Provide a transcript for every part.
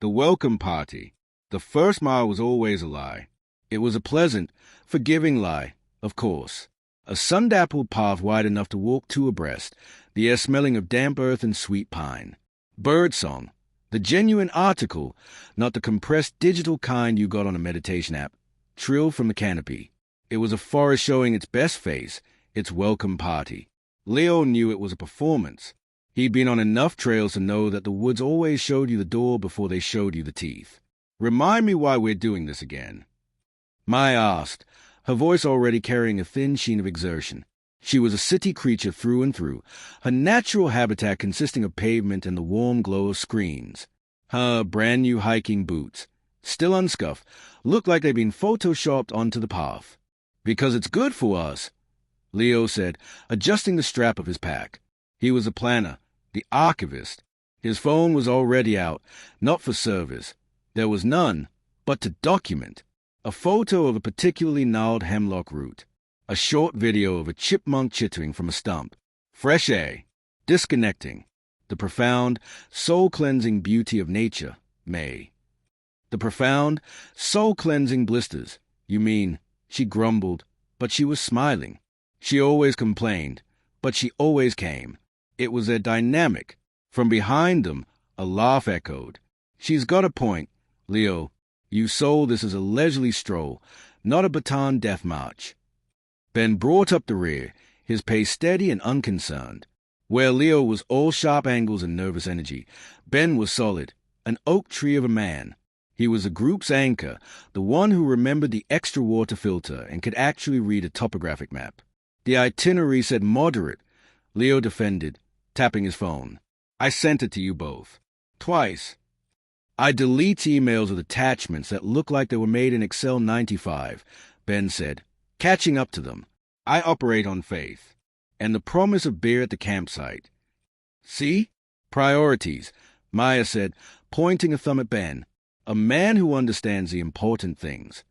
The welcome party. The first mile was always a lie. It was a pleasant, forgiving lie, of course. A sun-dappled path wide enough to walk two abreast, the air smelling of damp earth and sweet pine. Birdsong. The genuine article, not the compressed digital kind you got on a meditation app, trilled from the canopy. It was a forest showing its best face, its welcome party. Leo knew it was a performance. He'd been on enough trails to know that the woods always showed you the door before they showed you the teeth. Remind me why we're doing this again. Maya asked, her voice already carrying a thin sheen of exertion. She was a city creature through and through, her natural habitat consisting of pavement and the warm glow of screens. Her brand-new hiking boots, still unscuffed, looked like they'd been photoshopped onto the path. "Because it's good for us," Leo said, adjusting the strap of his pack. He was a planner, the archivist. His phone was already out, not for service. There was none, but to document. A photo of a particularly gnarled hemlock root. A short video of a chipmunk chittering from a stump. Fresh air. Disconnecting. The profound, soul-cleansing beauty of nature, May. The profound, soul-cleansing blisters. You mean, she grumbled, but she was smiling. She always complained, but she always came. It was their dynamic. From behind them, a laugh echoed. "She's got a point, Leo. You sold this as a leisurely stroll, not a baton death march." Ben brought up the rear, his pace steady and unconcerned. Where Leo was all sharp angles and nervous energy, Ben was solid, an oak tree of a man. He was the group's anchor, the one who remembered the extra water filter and could actually read a topographic map. The itinerary said moderate, Leo defended, tapping his phone. "I sent it to you both. Twice. I delete emails with attachments that look like they were made in Excel 95, Ben said, catching up to them. I operate on faith. And the promise of beer at the campsite. See? Priorities, Maya said, pointing a thumb at Ben. A man who understands the important things.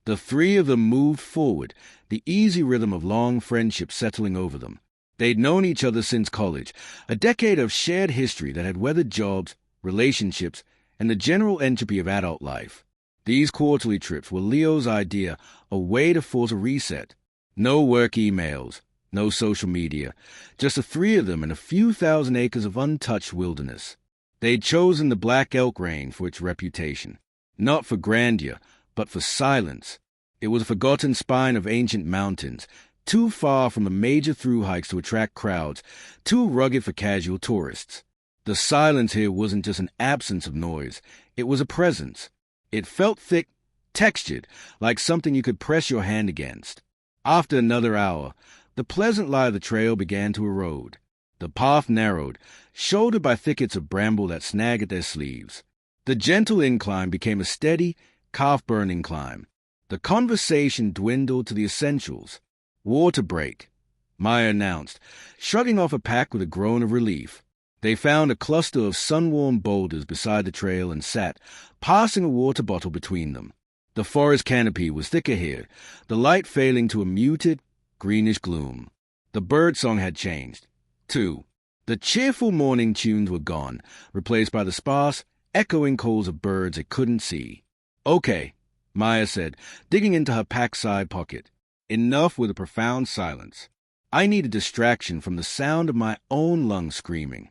The three of them moved forward, the easy rhythm of long friendship settling over them. They'd known each other since college, a decade of shared history that had weathered jobs, relationships, and the general entropy of adult life. These quarterly trips were Leo's idea, a way to force a reset. No work emails, no social media, just the three of them and a few thousand acres of untouched wilderness. They'd chosen the Black Elk Range for its reputation, not for grandeur, but for silence. It was a forgotten spine of ancient mountains, too far from the major through-hikes to attract crowds, too rugged for casual tourists. The silence here wasn't just an absence of noise, it was a presence. It felt thick, textured, like something you could press your hand against. After another hour, the pleasant lie of the trail began to erode. The path narrowed, shouldered by thickets of bramble that snagged at their sleeves. The gentle incline became a steady, calf-burning climb. The conversation dwindled to the essentials. "Water break," Maya announced, shrugging off a pack with a groan of relief. They found a cluster of sun-warmed boulders beside the trail and sat, passing a water bottle between them. The forest canopy was thicker here, the light failing to a muted, greenish gloom. The birdsong had changed, too. The cheerful morning tunes were gone, replaced by the sparse, echoing calls of birds they couldn't see. "Okay," Maya said, digging into her pack side pocket. "Enough with a profound silence. I need a distraction from the sound of my own lungs screaming."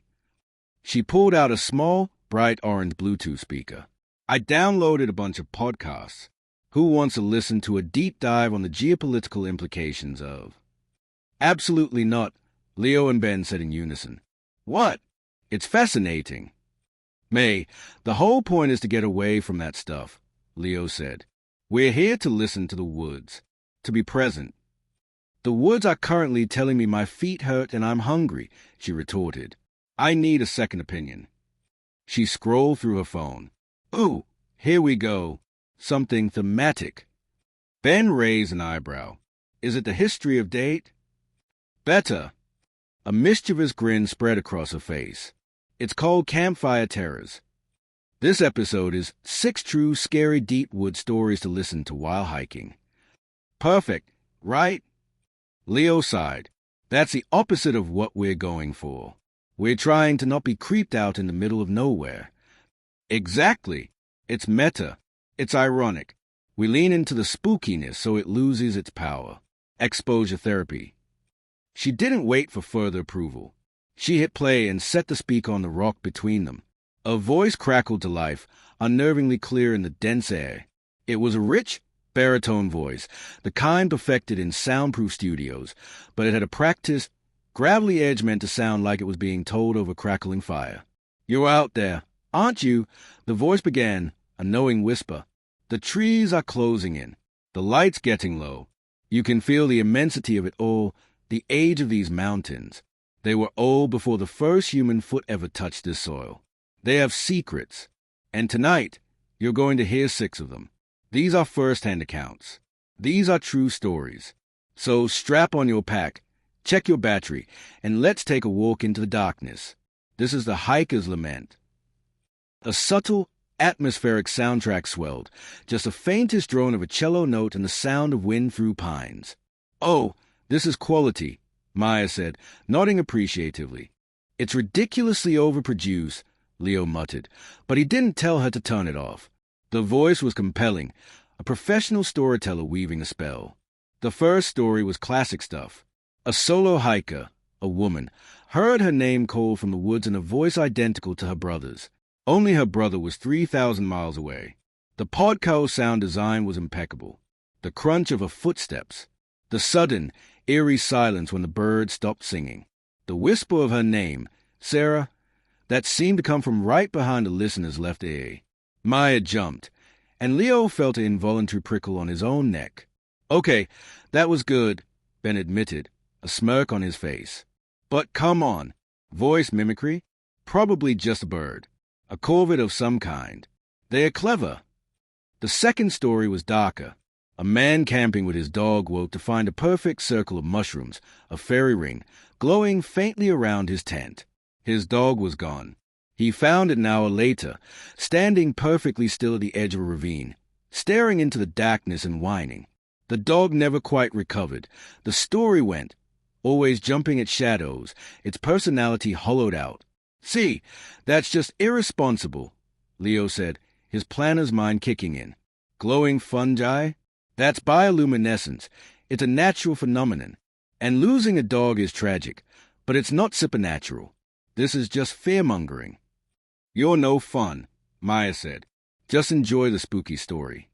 She pulled out a small, bright orange Bluetooth speaker. "I downloaded a bunch of podcasts. Who wants to listen to a deep dive on the geopolitical implications of—" "Absolutely not," Leo and Ben said in unison. "What? It's fascinating." "May, the whole point is to get away from that stuff," Leo said. "We're here to listen to the woods, to be present." "The woods are currently telling me my feet hurt and I'm hungry," she retorted. "I need a second opinion." She scrolled through her phone. "Ooh, here we go. Something thematic." Ben raised an eyebrow. "Is it the history of date?" "Better." A mischievous grin spread across her face. "It's called Campfire Terrors. This episode is 6 true, scary, deep wood stories to listen to while hiking." "Perfect, right?" Leo sighed. "That's the opposite of what we're going for. We're trying to not be creeped out in the middle of nowhere. Exactly. It's meta. It's ironic. We lean into the spookiness so it loses its power. Exposure therapy. She didn't wait for further approval. She hit play and set the speaker on the rock between them. A voice crackled to life, unnervingly clear in the dense air. It was a rich, baritone voice, the kind perfected in soundproof studios, but it had a practiced, gravelly edge meant to sound like it was being told over crackling fire. "You're out there, aren't you?" The voice began, a knowing whisper. "The trees are closing in. The light's getting low. You can feel the immensity of it all, the age of these mountains. They were old before the first human foot ever touched this soil. They have secrets. And tonight, you're going to hear 6 of them. These are first-hand accounts. These are true stories. So strap on your pack, check your battery, and let's take a walk into the darkness. This is the hiker's lament." A subtle, atmospheric soundtrack swelled, just the faintest drone of a cello note and the sound of wind through pines. "Oh, this is quality," Maya said, nodding appreciatively. "It's ridiculously overproduced," Leo muttered, but he didn't tell her to turn it off. The voice was compelling, a professional storyteller weaving a spell. The first story was classic stuff. A solo hiker, a woman, heard her name called from the woods in a voice identical to her brother's. Only her brother was 3,000 miles away. The podcast sound design was impeccable. The crunch of her footsteps. The sudden, eerie silence when the bird stopped singing. The whisper of her name, Sarah, that seemed to come from right behind the listener's left ear. Maya jumped, and Leo felt an involuntary prickle on his own neck. "Okay, that was good," Ben admitted, a smirk on his face. "But come on. Voice mimicry? Probably just a bird. A corvid of some kind. They are clever." The second story was darker. A man camping with his dog woke to find a perfect circle of mushrooms, a fairy ring, glowing faintly around his tent. His dog was gone. He found it an hour later, standing perfectly still at the edge of a ravine, staring into the darkness and whining. The dog never quite recovered. The story went, always jumping at shadows, its personality hollowed out. "See, that's just irresponsible," Leo said, his planner's mind kicking in. "Glowing fungi? That's bioluminescence. It's a natural phenomenon. And losing a dog is tragic, but it's not supernatural. This is just fear-mongering." "You're no fun," Maya said. "Just enjoy the spooky story."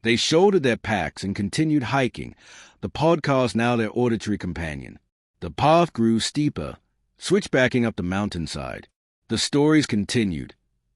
They shouldered their packs and continued hiking, the podcast now their auditory companion. The path grew steeper, switchbacking up the mountainside. The stories continued,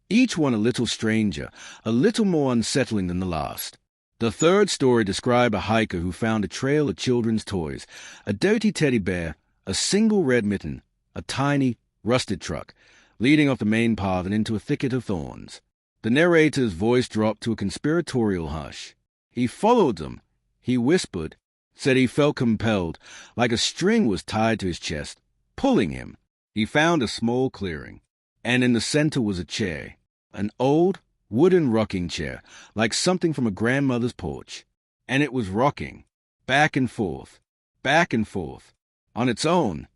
each one a little stranger, a little more unsettling than the last. The third story described a hiker who found a trail of children's toys, a dirty teddy bear, a single red mitten, a tiny, rusted truck, leading off the main path and into a thicket of thorns. The narrator's voice dropped to a conspiratorial hush. He followed them. He whispered, said he felt compelled, like a string was tied to his chest, pulling him. He found a small clearing, and in the center was a chair, an old, wooden rocking chair, like something from a grandmother's porch. And it was rocking, back and forth, on its own.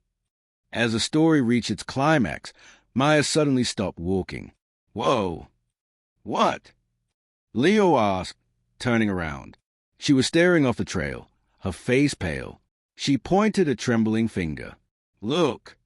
As the story reached its climax, Maya suddenly stopped walking. "Whoa! What?" Leo asked, turning around. She was staring off the trail, her face pale. She pointed a trembling finger. "Look!"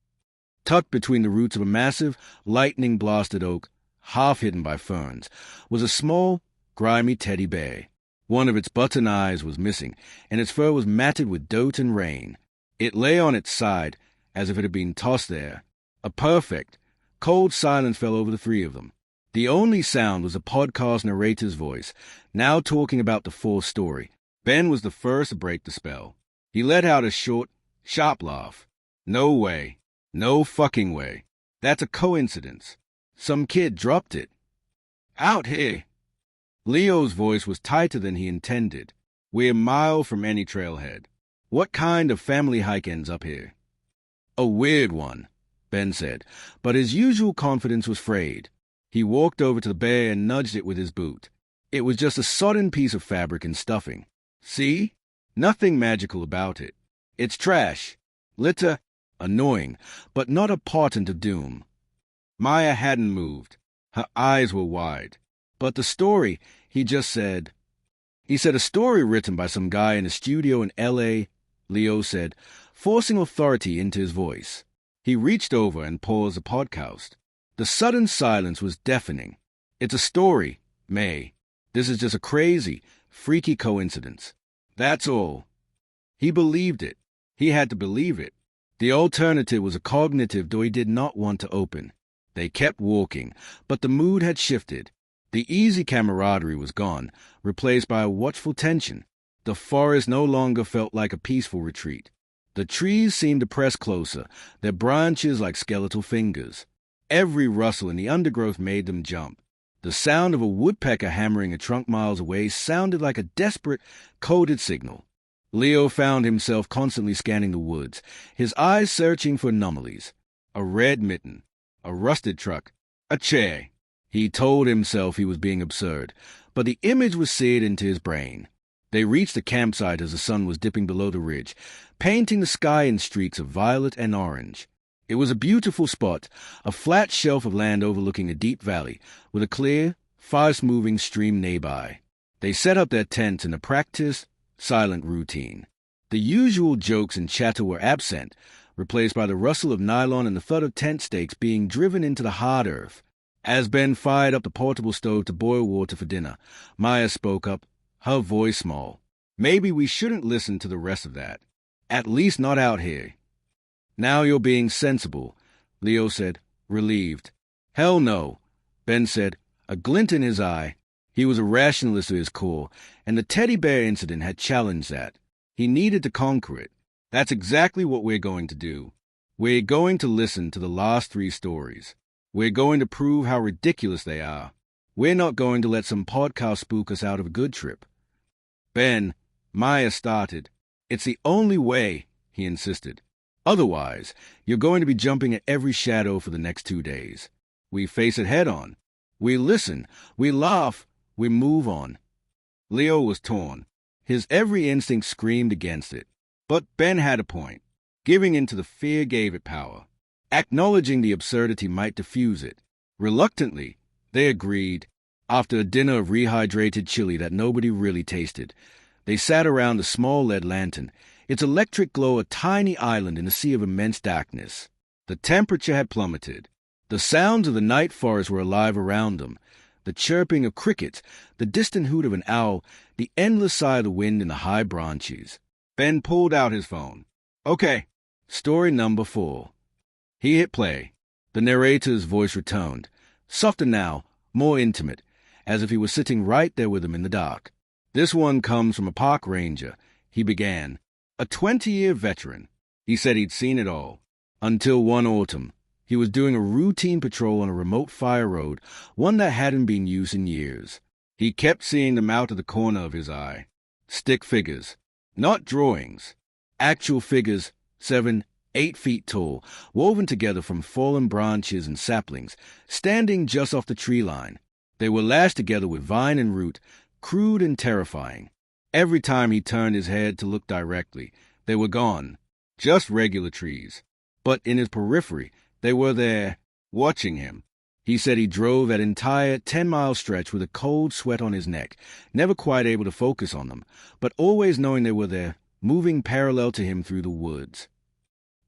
Tucked between the roots of a massive, lightning-blasted oak, half hidden by ferns, was a small, grimy teddy bear. One of its button eyes was missing, and its fur was matted with dirt and rain. It lay on its side, as if it had been tossed there. A perfect, cold silence fell over the three of them. The only sound was the podcast narrator's voice, now talking about the fourth story. Ben was the first to break the spell. He let out a short, sharp laugh. "No way. No fucking way. That's a coincidence. Some kid dropped it. Out here." Leo's voice was tighter than he intended. "We're a mile from any trailhead. What kind of family hike ends up here?" "A weird one," Ben said, but his usual confidence was frayed. He walked over to the bear and nudged it with his boot. It was just a sodden piece of fabric and stuffing. "See? Nothing magical about it. It's trash. Litter. Annoying, but not a portent of doom." Maya hadn't moved. Her eyes were wide. But the story, he said, a story written by some guy in a studio in L.A., Leo said, forcing authority into his voice. He reached over and paused the podcast. The sudden silence was deafening. It's a story, May. This is just a crazy, freaky coincidence. That's all. He believed it. He had to believe it. The alternative was a cognitive door he did not want to open. They kept walking, but the mood had shifted. The easy camaraderie was gone, replaced by a watchful tension. The forest no longer felt like a peaceful retreat. The trees seemed to press closer, their branches like skeletal fingers. Every rustle in the undergrowth made them jump. The sound of a woodpecker hammering a trunk miles away sounded like a desperate, coded signal. Leo found himself constantly scanning the woods, his eyes searching for anomalies. A red mitten, a rusted truck, a chair. He told himself he was being absurd, but the image was seared into his brain. They reached the campsite as the sun was dipping below the ridge, painting the sky in streaks of violet and orange. It was a beautiful spot, a flat shelf of land overlooking a deep valley, with a clear, fast-moving stream nearby. They set up their tents in a practiced, silent routine. The usual jokes and chatter were absent, replaced by the rustle of nylon and the thud of tent stakes being driven into the hard earth. As Ben fired up the portable stove to boil water for dinner, Maya spoke up, her voice small. Maybe we shouldn't listen to the rest of that. At least not out here. Now you're being sensible, Leo said, relieved. Hell no, Ben said, a glint in his eye. He was a rationalist at his core, and the teddy bear incident had challenged that. He needed to conquer it. That's exactly what we're going to do. We're going to listen to the last 3 stories. We're going to prove how ridiculous they are. We're not going to let some podcast spook us out of a good trip. Ben, Maya started. It's the only way, he insisted. Otherwise, you're going to be jumping at every shadow for the next 2 days. We face it head on. We listen. We laugh. We move on. Leo was torn. His every instinct screamed against it. But Ben had a point. Giving in to the fear gave it power. Acknowledging the absurdity might diffuse it. Reluctantly, they agreed. After a dinner of rehydrated chili that nobody really tasted, they sat around a small lead lantern, its electric glow a tiny island in a sea of immense darkness. The temperature had plummeted. The sounds of the night forest were alive around them. The chirping of crickets, the distant hoot of an owl, the endless sigh of the wind in the high branches. Ben pulled out his phone. Okay, story number 4. He hit play. The narrator's voice returned, softer now, more intimate, as if he was sitting right there with him in the dark. This one comes from a park ranger, he began. A 20-year veteran. He said he'd seen it all. Until one autumn, he was doing a routine patrol on a remote fire road, one that hadn't been used in years. He kept seeing them out of the corner of his eye. Stick figures. Not drawings. Actual figures, 7, 8 feet tall, woven together from fallen branches and saplings, standing just off the tree line. They were lashed together with vine and root, crude and terrifying. Every time he turned his head to look directly, they were gone. Just regular trees. But in his periphery, they were there, watching him. He said he drove that entire 10-mile stretch with a cold sweat on his neck, never quite able to focus on them, but always knowing they were there, moving parallel to him through the woods.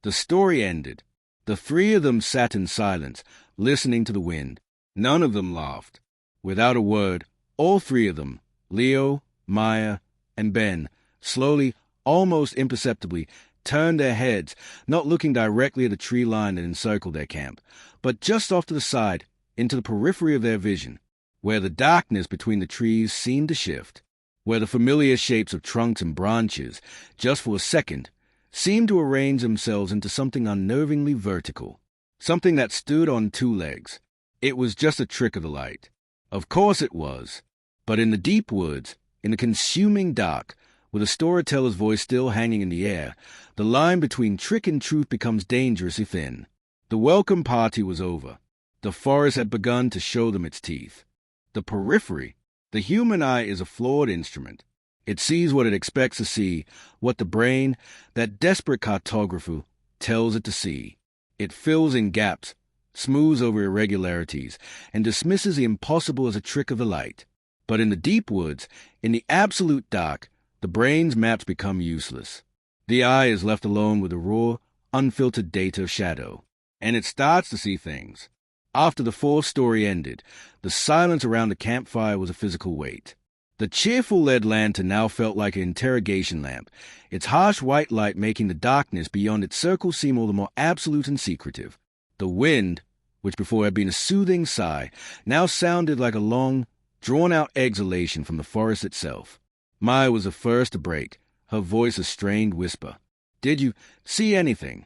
The story ended. The 3 of them sat in silence, listening to the wind. None of them laughed. Without a word, all 3 of them, Leo, Maya, and Ben, slowly, almost imperceptibly, turned their heads, not looking directly at the tree line that encircled their camp, but just off to the side, into the periphery of their vision, where the darkness between the trees seemed to shift, where the familiar shapes of trunks and branches, just for a second, seemed to arrange themselves into something unnervingly vertical, something that stood on 2 legs. It was just a trick of the light. Of course it was. But in the deep woods, in the consuming dark, with a storyteller's voice still hanging in the air, the line between trick and truth becomes dangerously thin. The welcome party was over. The forest had begun to show them its teeth. The periphery, the human eye, is a flawed instrument. It sees what it expects to see, what the brain, that desperate cartographer, tells it to see. It fills in gaps, smooths over irregularities, and dismisses the impossible as a trick of the light. But in the deep woods, in the absolute dark, the brain's maps become useless. The eye is left alone with the raw, unfiltered data of shadow, and it starts to see things. After the fourth story ended, the silence around the campfire was a physical weight. The cheerful lead lantern now felt like an interrogation lamp, its harsh white light making the darkness beyond its circle seem all the more absolute and secretive. The wind, which before had been a soothing sigh, now sounded like a long, drawn-out exhalation from the forest itself. Maya was the first to break, her voice a strained whisper. "Did you see anything?"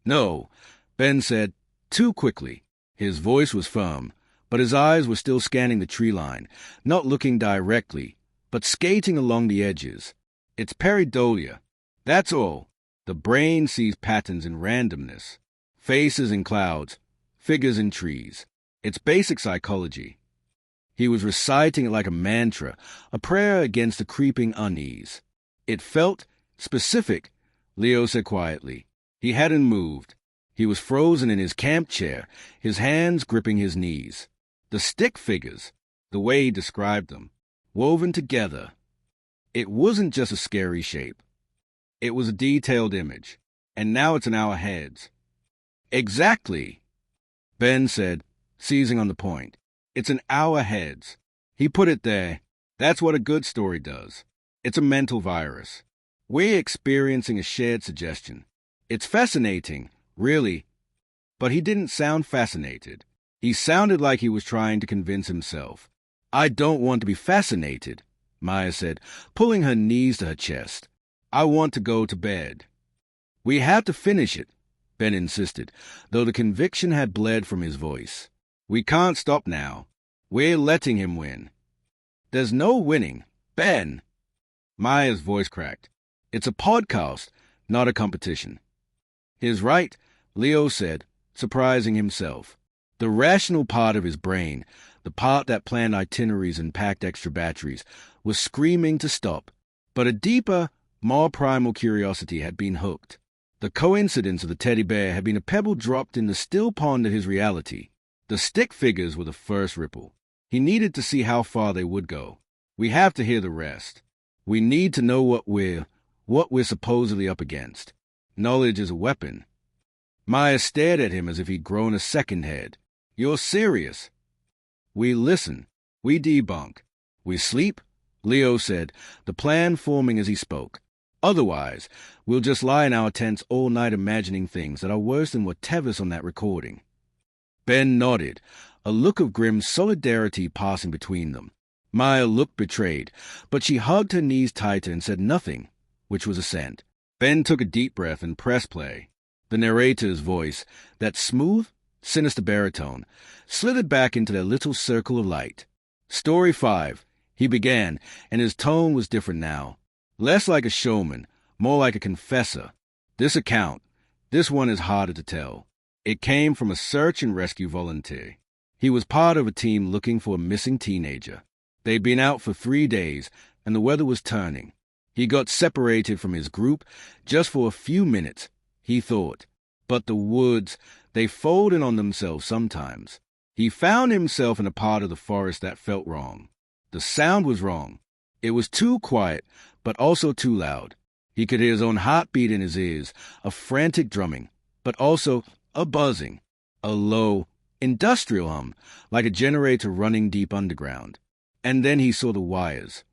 "No," Ben said, too quickly. His voice was firm, but his eyes were still scanning the tree line, not looking directly, but skating along the edges. "It's pareidolia. That's all. The brain sees patterns in randomness. Faces in clouds, figures in trees. It's basic psychology." He was reciting it like a mantra, a prayer against the creeping unease. "It felt specific," Leo said quietly. He hadn't moved. He was frozen in his camp chair, his hands gripping his knees. The stick figures, the way he described them, woven together. It wasn't just a scary shape. It was a detailed image, and now it's in our heads. "Exactly," Ben said, seizing on the point. "It's in our heads." He put it there. That's what a good story does. It's a mental virus. We're experiencing a shared suggestion. It's fascinating, really. But he didn't sound fascinated. He sounded like he was trying to convince himself. "I don't want to be fascinated," Maya said, pulling her knees to her chest. "I want to go to bed." "We have to finish it," Ben insisted, though the conviction had bled from his voice. "We can't stop now. We're letting him win." "There's no winning. Ben!" Maya's voice cracked. "It's a podcast, not a competition." "He's right," Leo said, surprising himself. The rational part of his brain, the part that planned itineraries and packed extra batteries, was screaming to stop. But a deeper, more primal curiosity had been hooked. The coincidence of the teddy bear had been a pebble dropped in the still pond of his reality. The stick figures were the first ripple. He needed to see how far they would go. "We have to hear the rest. We need to know what we're supposedly up against. Knowledge is a weapon." Maya stared at him as if he'd grown a second head. "You're serious?" "We listen. We debunk. We sleep," Leo said, the plan forming as he spoke. "Otherwise, we'll just lie in our tents all night imagining things that are worse than whatever's on that recording." Ben nodded, a look of grim solidarity passing between them. Maya looked betrayed, but she hugged her knees tighter and said nothing, which was assent. Ben took a deep breath and pressed play. The narrator's voice, that smooth, sinister baritone, slithered back into their little circle of light. "Story 5, he began, and his tone was different now. Less like a showman, more like a confessor. This one is harder to tell. It came from a search and rescue volunteer. He was part of a team looking for a missing teenager. They'd been out for 3 days, and the weather was turning. He got separated from his group just for a few minutes, he thought. But the woods, they fold in on themselves sometimes. He found himself in a part of the forest that felt wrong. The sound was wrong. It was too quiet, but also too loud. He could hear his own heartbeat in his ears, a frantic drumming, but also a buzzing, a low, industrial hum, like a generator running deep underground. And then he saw the wires.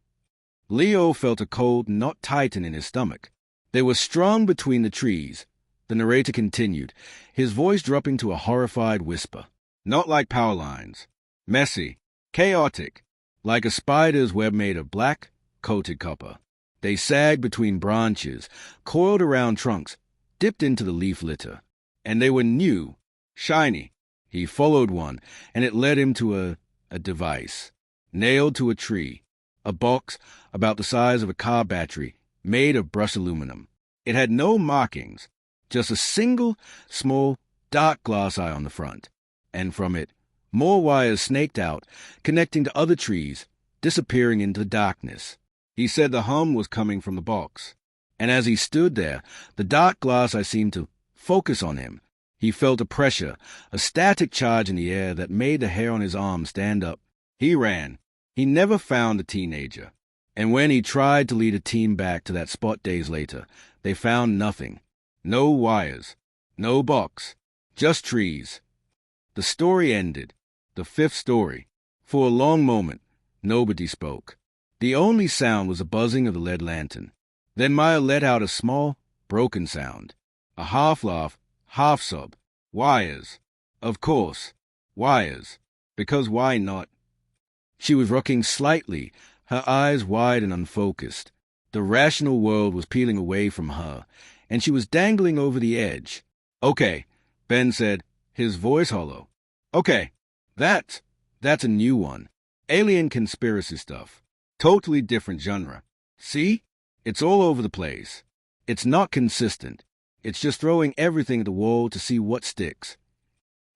Leo felt a cold knot tighten in his stomach. They were strung between the trees. The narrator continued, his voice dropping to a horrified whisper. "Not like power lines. Messy, chaotic, like a spider's web made of black, coated copper. They sagged between branches, coiled around trunks, dipped into the leaf litter. And they were new, shiny. He followed one, and it led him to a device, nailed to a tree, a box about the size of a car battery, made of brushed aluminum. It had no markings, just a single, small, dark glass eye on the front. And from it, more wires snaked out, connecting to other trees, disappearing into the darkness. He said the hum was coming from the box. And as he stood there, the dark glass eye seemed to focus on him. He felt a pressure, a static charge in the air that made the hair on his arm stand up. He ran. He never found the teenager. And when he tried to lead a team back to that spot days later, they found nothing. No wires. No box. Just trees. The story ended. The fifth story. For a long moment, nobody spoke. The only sound was the buzzing of the lead lantern. Then Maya let out a small, broken sound. A half-laugh, half-sob. Wires. Of course. Wires. Because why not? She was rocking slightly, her eyes wide and unfocused. The rational world was peeling away from her, and she was dangling over the edge. Okay, Ben said, his voice hollow. Okay, that's a new one. Alien conspiracy stuff. Totally different genre. See? It's all over the place. It's not consistent. It's just throwing everything at the wall to see what sticks.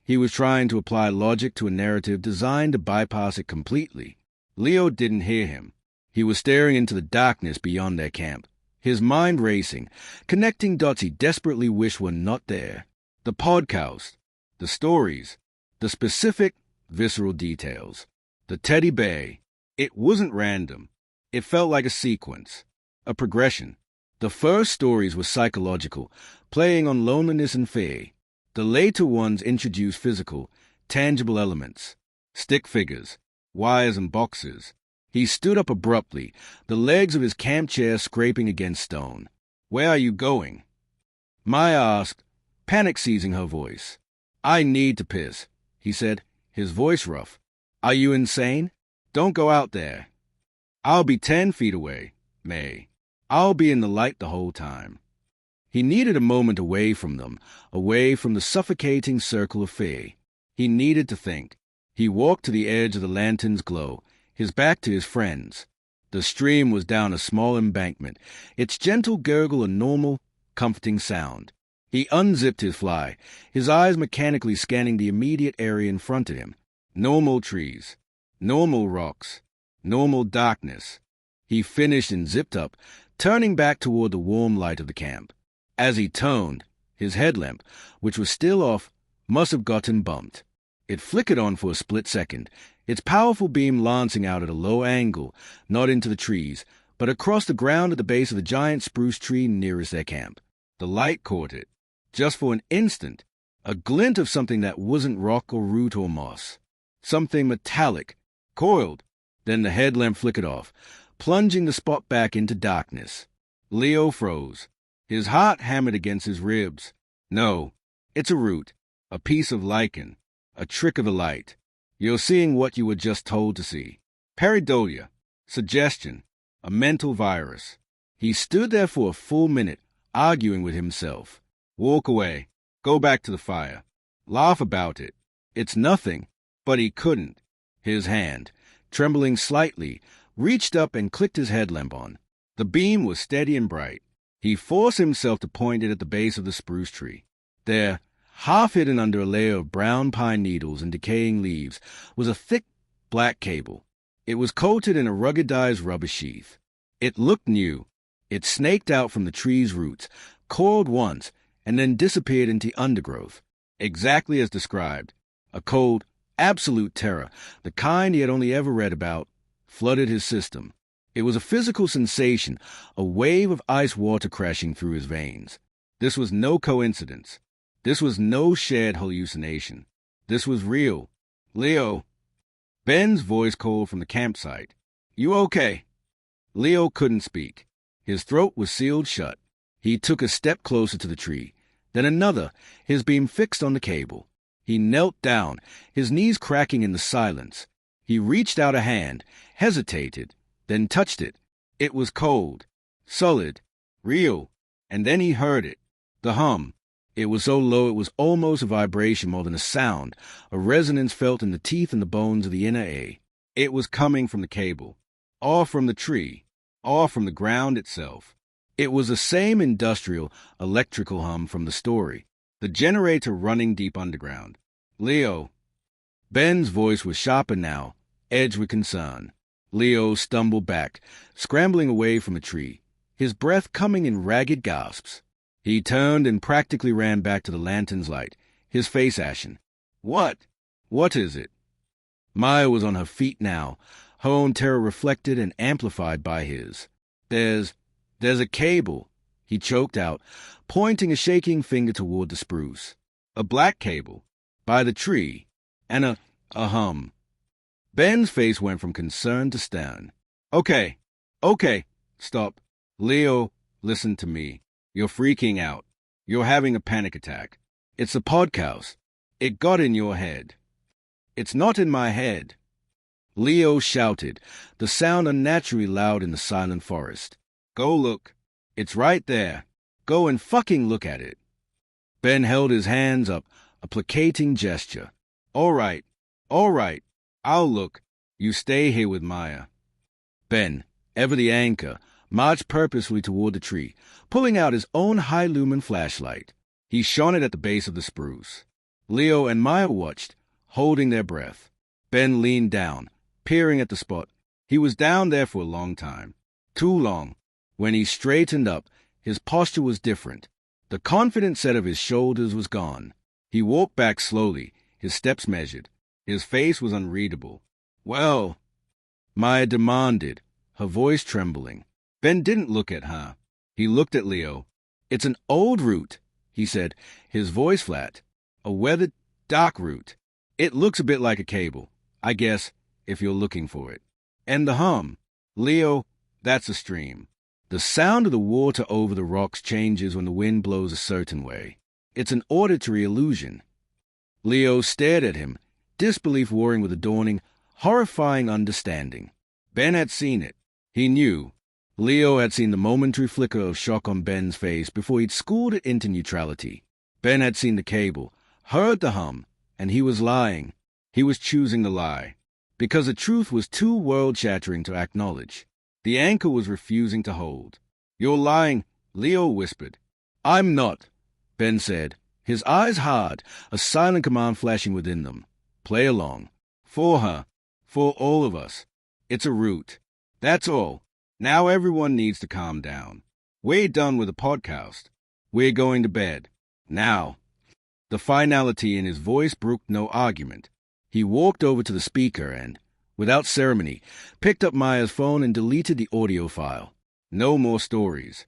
He was trying to apply logic to a narrative designed to bypass it completely. Leo didn't hear him. He was staring into the darkness beyond their camp, his mind racing, connecting dots he desperately wished were not there. The podcast, the stories, the specific, visceral details. The teddy bear. It wasn't random. It felt like a sequence, a progression. The first stories were psychological, playing on loneliness and fear. The later ones introduced physical, tangible elements, stick figures, wires and boxes. He stood up abruptly, the legs of his camp chair scraping against stone. Where are you going? Maya asked, panic seizing her voice. I need to piss, he said, his voice rough. Are you insane? Don't go out there. I'll be 10 feet away, May. I'll be in the light the whole time. He needed a moment away from them, away from the suffocating circle of fear. He needed to think. He walked to the edge of the lantern's glow, his back to his friends. The stream was down a small embankment, its gentle gurgle a normal, comforting sound. He unzipped his fly, his eyes mechanically scanning the immediate area in front of him. Normal trees, normal rocks, normal darkness. He finished and zipped up, turning back toward the warm light of the camp. As he turned, his headlamp, which was still off, must have gotten bumped. It flickered on for a split second, its powerful beam lancing out at a low angle, not into the trees, but across the ground at the base of the giant spruce tree nearest their camp. The light caught it. Just for an instant, a glint of something that wasn't rock or root or moss. Something metallic, coiled. Then the headlamp flickered off, plunging the spot back into darkness. Leo froze. His heart hammered against his ribs. No, it's a root, a piece of lichen, a trick of the light. You're seeing what you were just told to see. Pareidolia, suggestion, a mental virus. He stood there for a full minute, arguing with himself. Walk away. Go back to the fire. Laugh about it. It's nothing. But he couldn't. His hand, trembling slightly, reached up and clicked his headlamp on. The beam was steady and bright. He forced himself to point it at the base of the spruce tree. There, half hidden under a layer of brown pine needles and decaying leaves, was a thick, black cable. It was coated in a ruggedized rubber sheath. It looked new. It snaked out from the tree's roots, coiled once, and then disappeared into undergrowth. Exactly as described. A cold, absolute terror, the kind he had only ever read about, flooded his system. It was a physical sensation, a wave of ice water crashing through his veins. This was no coincidence. This was no shared hallucination. This was real. Leo. Ben's voice called from the campsite. You okay? Leo couldn't speak. His throat was sealed shut. He took a step closer to the tree, then another, his beam fixed on the cable. He knelt down, his knees cracking in the silence. He reached out a hand, hesitated, then touched it. It was cold, solid, real, and then he heard it. The hum. It was so low it was almost a vibration more than a sound, a resonance felt in the teeth and the bones of the inner ear. It was coming from the cable, or from the tree, or from the ground itself. It was the same industrial, electrical hum from the story, the generator running deep underground. Leo. Ben's voice was sharper now, edged with concern. Leo stumbled back, scrambling away from the tree, his breath coming in ragged gasps. He turned and practically ran back to the lantern's light, his face ashen. What? What is it? Maya was on her feet now, her own terror reflected and amplified by his. There's a cable, he choked out, pointing a shaking finger toward the spruce. A black cable, by the tree, and a hum. Ben's face went from concern to stern. Okay, stop. Leo, listen to me. You're freaking out. You're having a panic attack. It's a podcast. It got in your head. It's not in my head. Leo shouted, the sound unnaturally loud in the silent forest. Go look. It's right there. Go and fucking look at it. Ben held his hands up, a placating gesture. All right. I'll look. You stay here with Maya. Ben, ever the anchor, marched purposefully toward the tree, pulling out his own high-lumen flashlight. He shone it at the base of the spruce. Leo and Maya watched, holding their breath. Ben leaned down, peering at the spot. He was down there for a long time. Too long. When he straightened up, his posture was different. The confident set of his shoulders was gone. He walked back slowly, his steps measured. His face was unreadable. Well, Maya demanded, her voice trembling. Ben didn't look at her. He looked at Leo. It's an old root, he said, his voice flat. A weathered, dark root. It looks a bit like a cable, I guess, if you're looking for it. And the hum. Leo, that's a stream. The sound of the water over the rocks changes when the wind blows a certain way. It's an auditory illusion. Leo stared at him, disbelief warring with a dawning, horrifying understanding. Ben had seen it. He knew. Leo had seen the momentary flicker of shock on Ben's face before he'd schooled it into neutrality. Ben had seen the cable, heard the hum, and he was lying. He was choosing the lie, because the truth was too world-shattering to acknowledge. The anchor was refusing to hold. You're lying, Leo whispered. I'm not, Ben said, his eyes hard, a silent command flashing within them. Play along. For her. For all of us. It's a root. That's all. Now everyone needs to calm down. We're done with the podcast. We're going to bed. Now. The finality in his voice brooked no argument. He walked over to the speaker and, without ceremony, picked up Maya's phone and deleted the audio file. No more stories.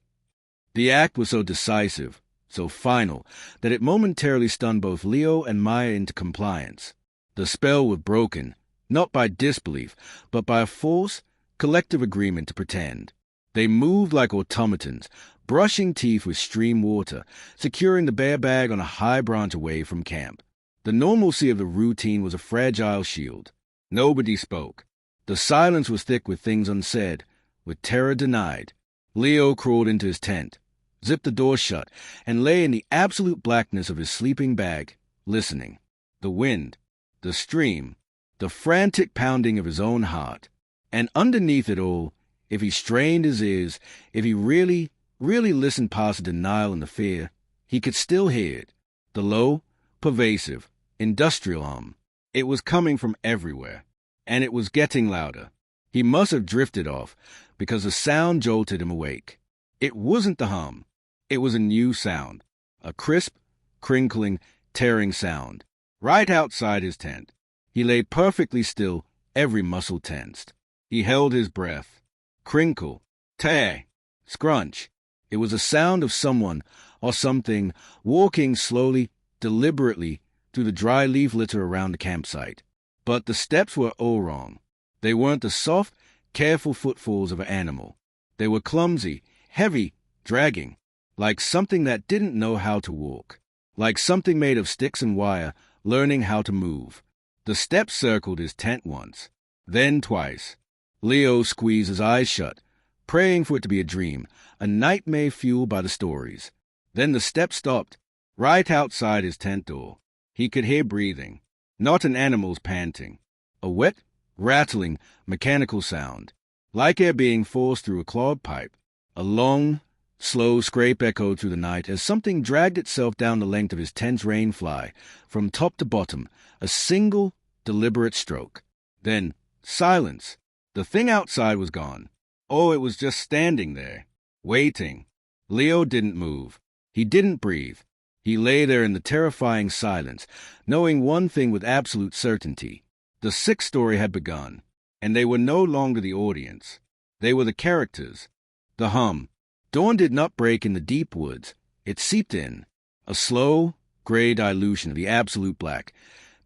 The act was so decisive, so final, that it momentarily stunned both Leo and Maya into compliance. The spell was broken, not by disbelief, but by a false, collective agreement to pretend. They moved like automatons, brushing teeth with stream water, securing the bear bag on a high branch away from camp. The normalcy of the routine was a fragile shield. Nobody spoke. The silence was thick with things unsaid, with terror denied. Leo crawled into his tent, zipped the door shut, and lay in the absolute blackness of his sleeping bag, listening. The wind, the stream, the frantic pounding of his own heart. And underneath it all, if he strained his ears, if he really listened past the denial and the fear, he could still hear it. The low, pervasive, industrial hum. It was coming from everywhere, and it was getting louder. He must have drifted off, because the sound jolted him awake. It wasn't the hum. It was a new sound, a crisp, crinkling, tearing sound, right outside his tent. He lay perfectly still, every muscle tensed. He held his breath. Crinkle, tear, scrunch. It was a sound of someone or something walking slowly, deliberately, through the dry leaf litter around the campsite. But the steps were all wrong. They weren't the soft, careful footfalls of an animal. They were clumsy, heavy, dragging, like something that didn't know how to walk, like something made of sticks and wire, learning how to move. The steps circled his tent once, then twice. Leo squeezed his eyes shut, praying for it to be a dream, a nightmare fueled by the stories. Then the steps stopped, right outside his tent door. He could hear breathing, not an animal's panting. A wet, rattling, mechanical sound, like air being forced through a clogged pipe. A long, slow scrape echoed through the night as something dragged itself down the length of his tent's rain fly, from top to bottom, a single, deliberate stroke. Then, silence. The thing outside was gone. Oh, it was just standing there, waiting. Leo didn't move. He didn't breathe. He lay there in the terrifying silence, knowing one thing with absolute certainty. The sixth story had begun, and they were no longer the audience. They were the characters. The hum. Dawn did not break in the deep woods. It seeped in, a slow, gray dilution of the absolute black,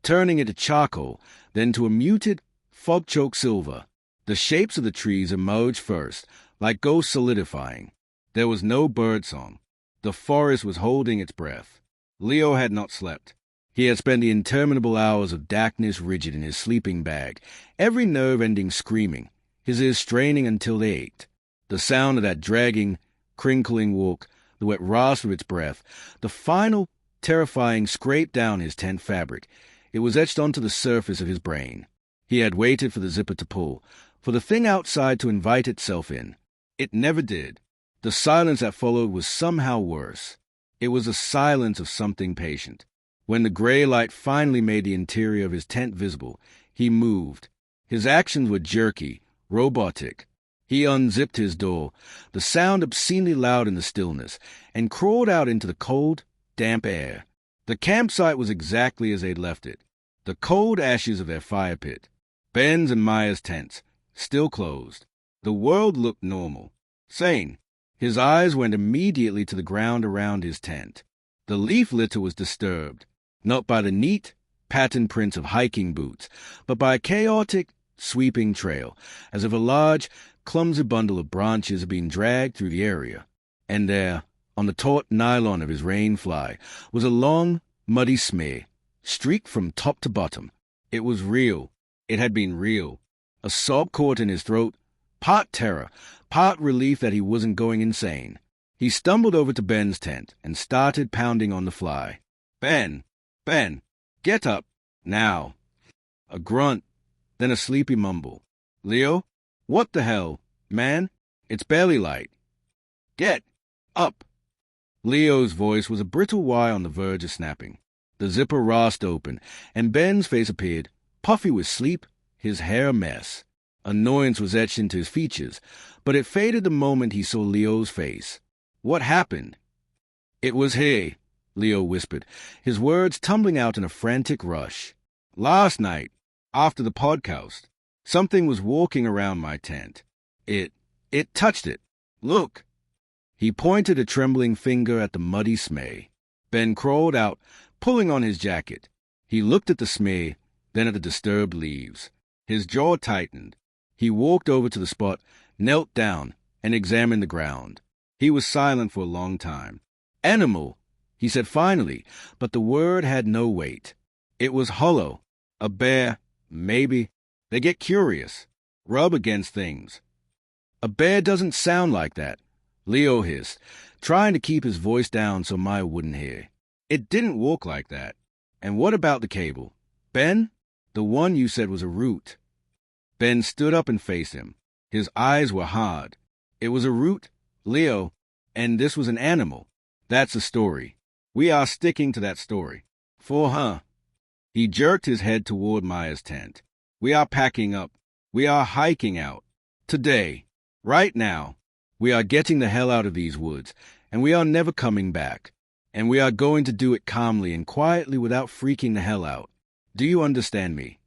turning it to charcoal, then to a muted, fog-choked silver. The shapes of the trees emerged first, like ghosts solidifying. There was no birdsong. The forest was holding its breath. Leo had not slept. He had spent the interminable hours of darkness rigid in his sleeping bag, every nerve ending screaming, his ears straining until they ached. The sound of that dragging, crinkling walk, the wet rasp of its breath, the final, terrifying scrape down his tent fabric, it was etched onto the surface of his brain. He had waited for the zipper to pull, for the thing outside to invite itself in. It never did. The silence that followed was somehow worse. It was the silence of something patient. When the gray light finally made the interior of his tent visible, he moved. His actions were jerky, robotic. He unzipped his door, the sound obscenely loud in the stillness, and crawled out into the cold, damp air. The campsite was exactly as they'd left it. The cold ashes of their fire pit. Ben's and Maya's tents, still closed. The world looked normal, sane. His eyes went immediately to the ground around his tent. The leaf litter was disturbed, not by the neat, patterned prints of hiking boots, but by a chaotic, sweeping trail, as if a large, clumsy bundle of branches had been dragged through the area. And there, on the taut nylon of his rain fly, was a long, muddy smear, streaked from top to bottom. It was real. It had been real. A sob caught in his throat, part terror, part relief that he wasn't going insane. He stumbled over to Ben's tent and started pounding on the fly. Ben, get up, now. A grunt, then a sleepy mumble. Leo, what the hell, man? It's barely light. Get up. Leo's voice was a brittle Y on the verge of snapping. The zipper rasped open, and Ben's face appeared, puffy with sleep, his hair a mess. Annoyance was etched into his features, but it faded the moment he saw Leo's face. What happened? It was he, Leo whispered, his words tumbling out in a frantic rush. Last night, after the podcast, something was walking around my tent. It touched it. Look. He pointed a trembling finger at the muddy smear. Ben crawled out, pulling on his jacket. He looked at the smear, then at the disturbed leaves. His jaw tightened. He walked over to the spot, knelt down, and examined the ground. He was silent for a long time. Animal, he said finally, but the word had no weight. It was hollow. A bear, maybe. They get curious. Rub against things. A bear doesn't sound like that, Leo hissed, trying to keep his voice down so Maya wouldn't hear. It didn't walk like that. And what about the cable? Ben? The one you said was a root. Ben stood up and faced him. His eyes were hard. It was a root, Leo, and this was an animal. That's a story. We are sticking to that story. He jerked his head toward Maya's tent. We are packing up. We are hiking out. Today. Right now. We are getting the hell out of these woods, and we are never coming back. And we are going to do it calmly and quietly without freaking the hell out. Do you understand me?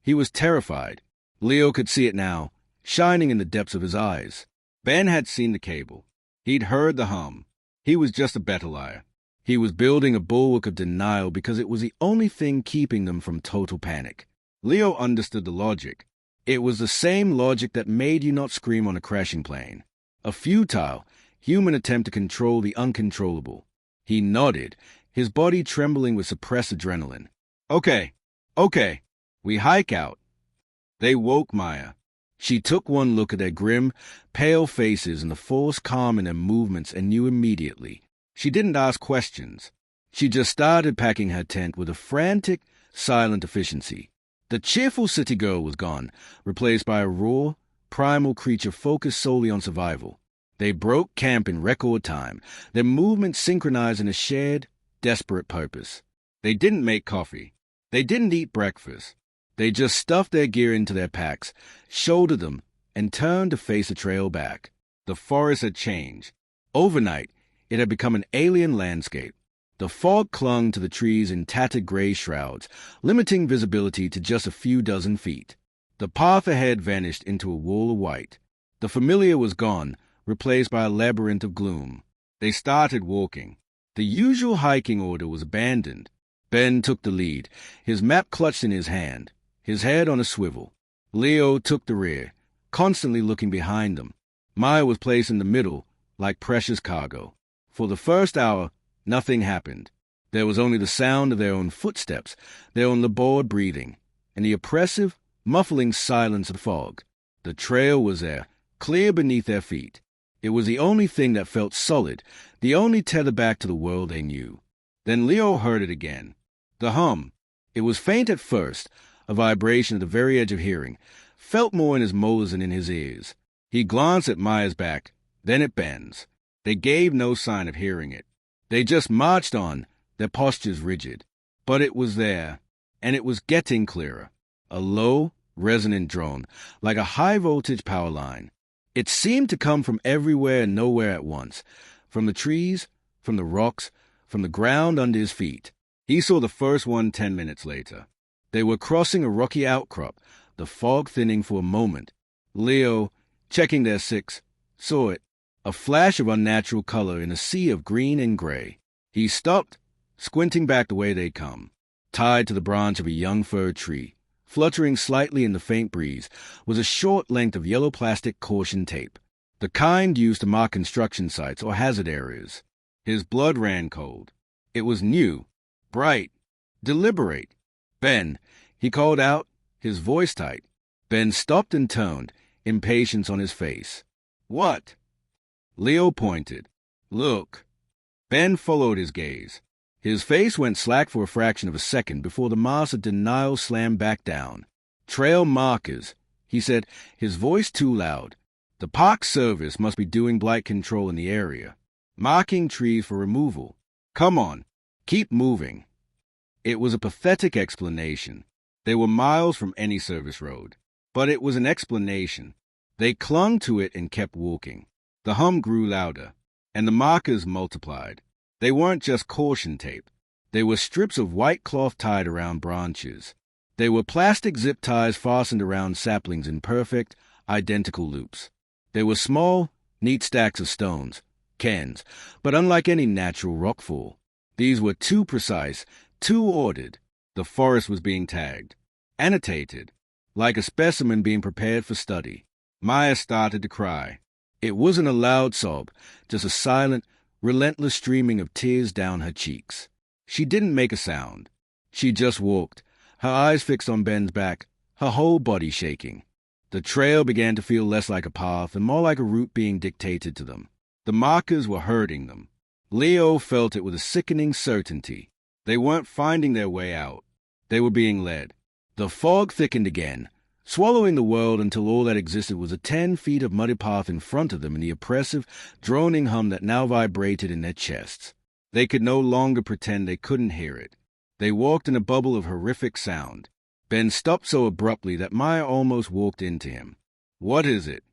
He was terrified. Leo could see it now, shining in the depths of his eyes. Ben had seen the cable. He'd heard the hum. He was just a better liar. He was building a bulwark of denial because it was the only thing keeping them from total panic. Leo understood the logic. It was the same logic that made you not scream on a crashing plane. A futile, human attempt to control the uncontrollable. He nodded, his body trembling with suppressed adrenaline. Okay. We hike out. They woke Maya. She took one look at their grim, pale faces and the forced calm in their movements and knew immediately. She didn't ask questions. She just started packing her tent with a frantic, silent efficiency. The cheerful city girl was gone, replaced by a raw, primal creature focused solely on survival. They broke camp in record time, their movements synchronized in a shared, desperate purpose. They didn't make coffee. They didn't eat breakfast. They just stuffed their gear into their packs, shouldered them, and turned to face the trail back. The forest had changed. Overnight, it had become an alien landscape. The fog clung to the trees in tattered gray shrouds, limiting visibility to just a few dozen feet. The path ahead vanished into a wall of white. The familiar was gone, replaced by a labyrinth of gloom. They started walking. The usual hiking order was abandoned. Ben took the lead, his map clutched in his hand, his head on a swivel. Leo took the rear, constantly looking behind them. Maya was placed in the middle, like precious cargo. For the first hour, nothing happened. There was only the sound of their own footsteps, their own labored breathing, and the oppressive, muffling silence of the fog. The trail was there, clear beneath their feet. It was the only thing that felt solid, the only tether back to the world they knew. Then Leo heard it again. The hum. It was faint at first, a vibration at the very edge of hearing, felt more in his molars than in his ears. He glanced at Maya's back, then at Ben's. They gave no sign of hearing it. They just marched on, their postures rigid. But it was there, and it was getting clearer. A low, resonant drone, like a high-voltage power line. It seemed to come from everywhere and nowhere at once, from the trees, from the rocks, from the ground under his feet. He saw the first one 10 minutes later. They were crossing a rocky outcrop, the fog thinning for a moment. Leo, checking their six, saw it, a flash of unnatural color in a sea of green and gray. He stopped, squinting back the way they'd come. Tied to the branch of a young fir tree, fluttering slightly in the faint breeze, was a short length of yellow plastic caution tape, the kind used to mark construction sites or hazard areas. His blood ran cold. It was new, bright, deliberate. Ben, he called out, his voice tight. Ben stopped and turned, impatience on his face. What? Leo pointed. Look. Ben followed his gaze. His face went slack for a fraction of a second before the mass of denial slammed back down. Trail markers, he said, his voice too loud. The Park Service must be doing blight control in the area, marking trees for removal. Come on, keep moving. It was a pathetic explanation. They were miles from any service road, but it was an explanation. They clung to it and kept walking. The hum grew louder, and the markers multiplied. They weren't just caution tape. They were strips of white cloth tied around branches. They were plastic zip ties fastened around saplings in perfect, identical loops. They were small, neat stacks of stones, cairns, but unlike any natural rockfall. These were too precise, too ordered. The forest was being tagged, annotated, like a specimen being prepared for study. Maya started to cry. It wasn't a loud sob, just a silent, relentless streaming of tears down her cheeks. She didn't make a sound. She just walked, her eyes fixed on Ben's back, her whole body shaking. The trail began to feel less like a path and more like a route being dictated to them. The markers were herding them. Leo felt it with a sickening certainty. They weren't finding their way out. They were being led. The fog thickened again, swallowing the world until all that existed was a 10 feet of muddy path in front of them and the oppressive, droning hum that now vibrated in their chests. They could no longer pretend they couldn't hear it. They walked in a bubble of horrific sound. Ben stopped so abruptly that Maya almost walked into him. What is it?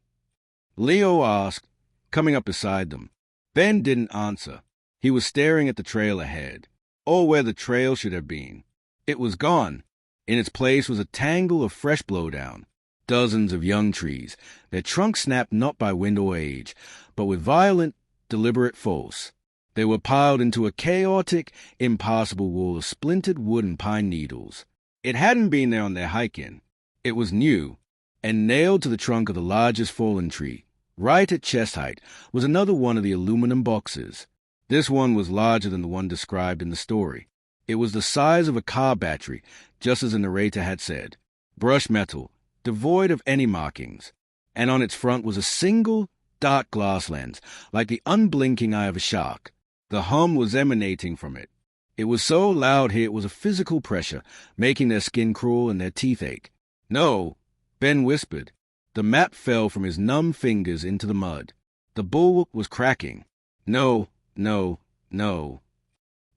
Leo asked, coming up beside them. Ben didn't answer. He was staring at the trail ahead, or where the trail should have been. It was gone. In its place was a tangle of fresh blowdown. Dozens of young trees, their trunks snapped not by wind or age, but with violent, deliberate force. They were piled into a chaotic, impassable wall of splintered wood and pine needles. It hadn't been there on their hike-in. It was new, and nailed to the trunk of the largest fallen tree, right at chest height, was another one of the aluminum boxes. This one was larger than the one described in the story. It was the size of a car battery, just as the narrator had said. Brushed metal, devoid of any markings. And on its front was a single, dark glass lens, like the unblinking eye of a shark. The hum was emanating from it. It was so loud here it was a physical pressure, making their skin crawl and their teeth ache. No, Ben whispered. The map fell from his numb fingers into the mud. The bulwark was cracking. No, no, no.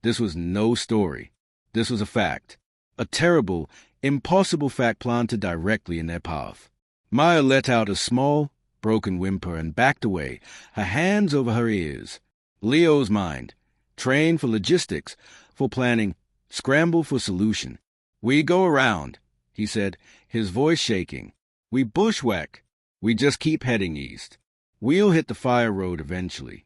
This was no story. This was a fact. A terrible, impossible fact planted directly in their path. Maya let out a small, broken whimper and backed away, her hands over her ears. Leo's mind, Train for logistics, for planning, scramble for solution. We go around, he said, his voice shaking. We bushwhack. We just keep heading east. We'll hit the fire road eventually.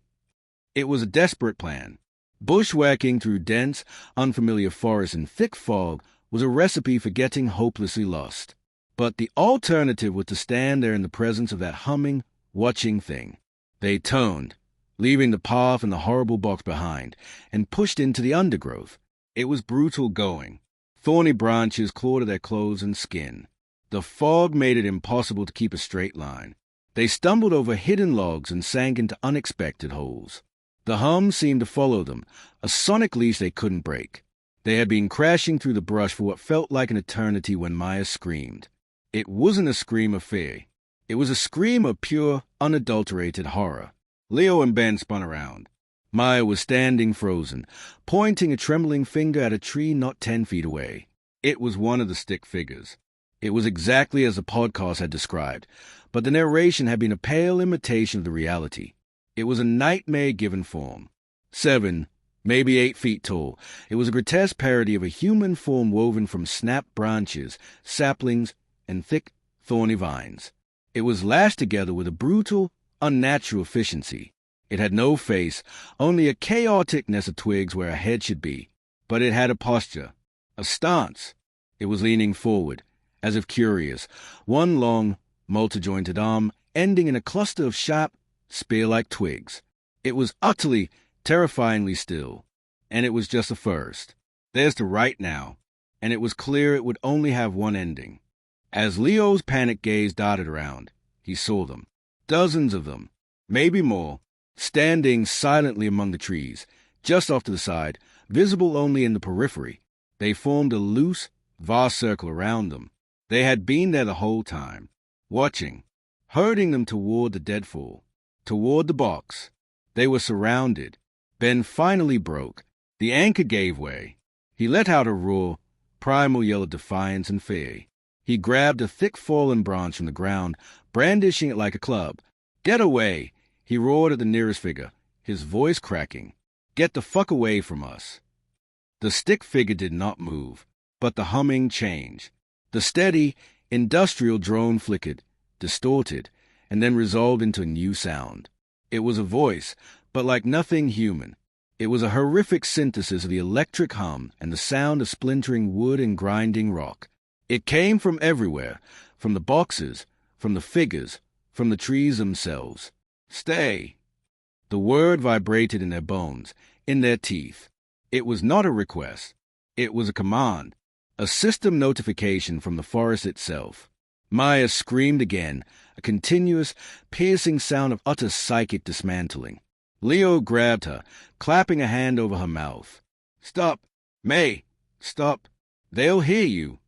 It was a desperate plan. Bushwhacking through dense, unfamiliar forest and thick fog was a recipe for getting hopelessly lost. But the alternative was to stand there in the presence of that humming, watching thing. They turned, leaving the path and the horrible box behind, and pushed into the undergrowth. It was brutal going. Thorny branches clawed at their clothes and skin. The fog made it impossible to keep a straight line. They stumbled over hidden logs and sank into unexpected holes. The hum seemed to follow them, a sonic leash they couldn't break. They had been crashing through the brush for what felt like an eternity when Maya screamed. It wasn't a scream of fear. It was a scream of pure, unadulterated horror. Leo and Ben spun around. Maya was standing frozen, pointing a trembling finger at a tree not 10 feet away. It was one of the stick figures. It was exactly as the podcast had described, but the narration had been a pale imitation of the reality. It was a nightmare given form. 7, maybe 8 feet tall, it was a grotesque parody of a human form woven from snapped branches, saplings, and thick, thorny vines. It was lashed together with a brutal, unnatural efficiency. It had no face, only a chaotic nest of twigs where a head should be. But it had a posture, a stance. It was leaning forward, as if curious, one long, multi-jointed arm ending in a cluster of sharp, spear-like twigs. It was utterly, terrifyingly still, and it was just a first. There's the right now, and it was clear it would only have one ending. As Leo's panicked gaze darted around, he saw them, dozens of them, maybe more, standing silently among the trees, just off to the side, visible only in the periphery. They formed a loose, vast circle around them. They had been there the whole time, watching, herding them toward the deadfall, toward the box. They were surrounded. Ben finally broke. The anchor gave way. He let out a roar, primal yell of defiance and fear. He grabbed a thick fallen branch from the ground, brandishing it like a club. "Get away!" He roared at the nearest figure, his voice cracking. "Get the fuck away from us!" The stick figure did not move, but the humming changed. The steady, industrial drone flickered, distorted, and then resolved into a new sound. It was a voice, but like nothing human. It was a horrific synthesis of the electric hum and the sound of splintering wood and grinding rock. It came from everywhere, from the boxes, from the figures, from the trees themselves. "Stay!" The word vibrated in their bones, in their teeth. It was not a request. It was a command, a system notification from the forest itself. Maya screamed again, a continuous, piercing sound of utter psychic dismantling. Leo grabbed her, clapping a hand over her mouth. "Stop! May! Stop! They'll hear you!"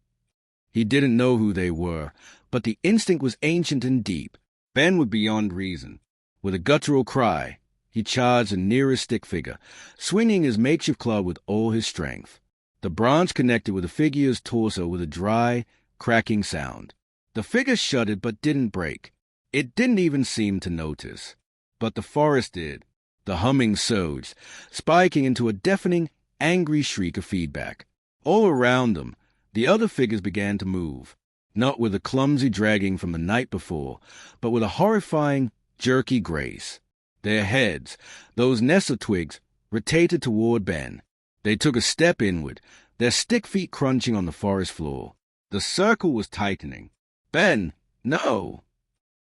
He didn't know who they were, but the instinct was ancient and deep. Ben was beyond reason. With a guttural cry, he charged the nearest stick figure, swinging his makeshift club with all his strength. The branch connected with the figure's torso with a dry, cracking sound. The figure shuddered but didn't break. It didn't even seem to notice. But the forest did. The humming surged, spiking into a deafening, angry shriek of feedback. All around them, the other figures began to move, not with a clumsy dragging from the night before, but with a horrifying, jerky grace. Their heads, those nests of twigs, rotated toward Ben. They took a step inward, their stick feet crunching on the forest floor. The circle was tightening. "Ben, no!"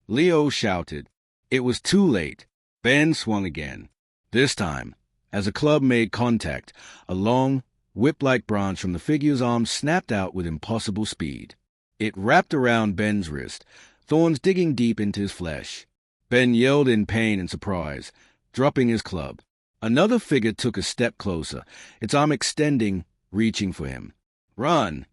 Leo shouted. It was too late. Ben swung again. This time, as the club made contact, a long, whip-like branch from the figure's arm snapped out with impossible speed. It wrapped around Ben's wrist, thorns digging deep into his flesh. Ben yelled in pain and surprise, dropping his club. Another figure took a step closer, its arm extending, reaching for him. "Run!"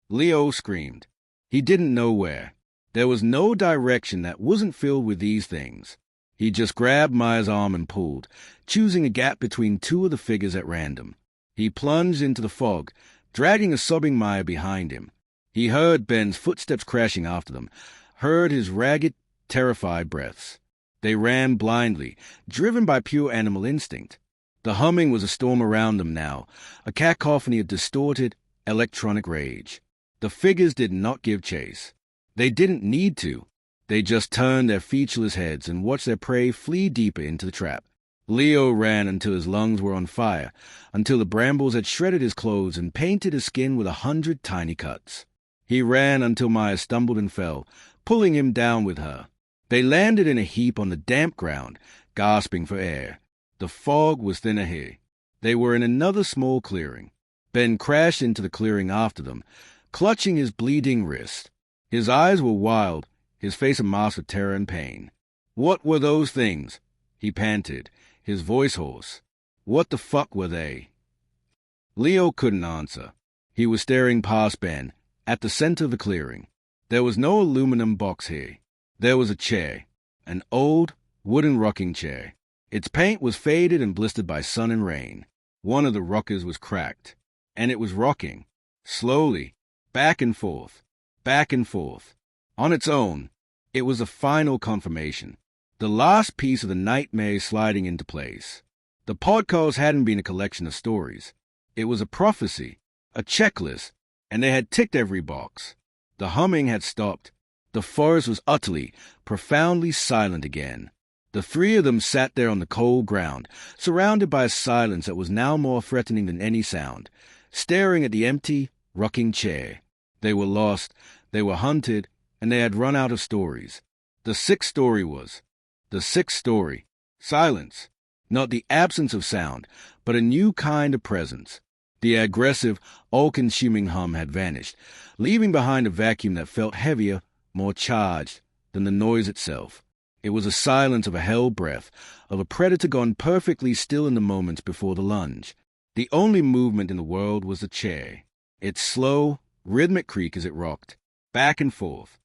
Leo screamed. He didn't know where. There was no direction that wasn't filled with these things. He just grabbed Maya's arm and pulled, choosing a gap between two of the figures at random. He plunged into the fog, dragging a sobbing Maya behind him. He heard Ben's footsteps crashing after them, heard his ragged, terrified breaths. They ran blindly, driven by pure animal instinct. The humming was a storm around them now, a cacophony of distorted, electronic rage. The figures did not give chase. They didn't need to. They just turned their featureless heads and watched their prey flee deeper into the trap. Leo ran until his lungs were on fire, until the brambles had shredded his clothes and painted his skin with 100 tiny cuts. He ran until Maya stumbled and fell, pulling him down with her. They landed in a heap on the damp ground, gasping for air. The fog was thinner here. They were in another small clearing. Ben crashed into the clearing after them, clutching his bleeding wrist. His eyes were wild, his face a mask of terror and pain. What were those things? He panted, his voice hoarse. What the fuck were they? Leo couldn't answer. He was staring past Ben, at the center of the clearing. There was no aluminum box here. There was a chair, an old, wooden rocking chair. Its paint was faded and blistered by sun and rain. One of the rockers was cracked, and it was rocking, slowly, back and forth, back and forth. On its own, it was a final confirmation, the last piece of the nightmare sliding into place. The podcast hadn't been a collection of stories. It was a prophecy, a checklist, and they had ticked every box. The humming had stopped. The forest was utterly, profoundly silent again. The three of them sat there on the cold ground, surrounded by a silence that was now more threatening than any sound, staring at the empty, rocking chair. They were lost, they were hunted, and they had run out of stories. The sixth story was silence. Not the absence of sound, but a new kind of presence. The aggressive, all-consuming hum had vanished, leaving behind a vacuum that felt heavier, more charged than the noise itself. It was a silence of a held breath, of a predator gone perfectly still in the moments before the lunge. The only movement in the world was the chair, its slow, rhythmic creak as it rocked, back and forth,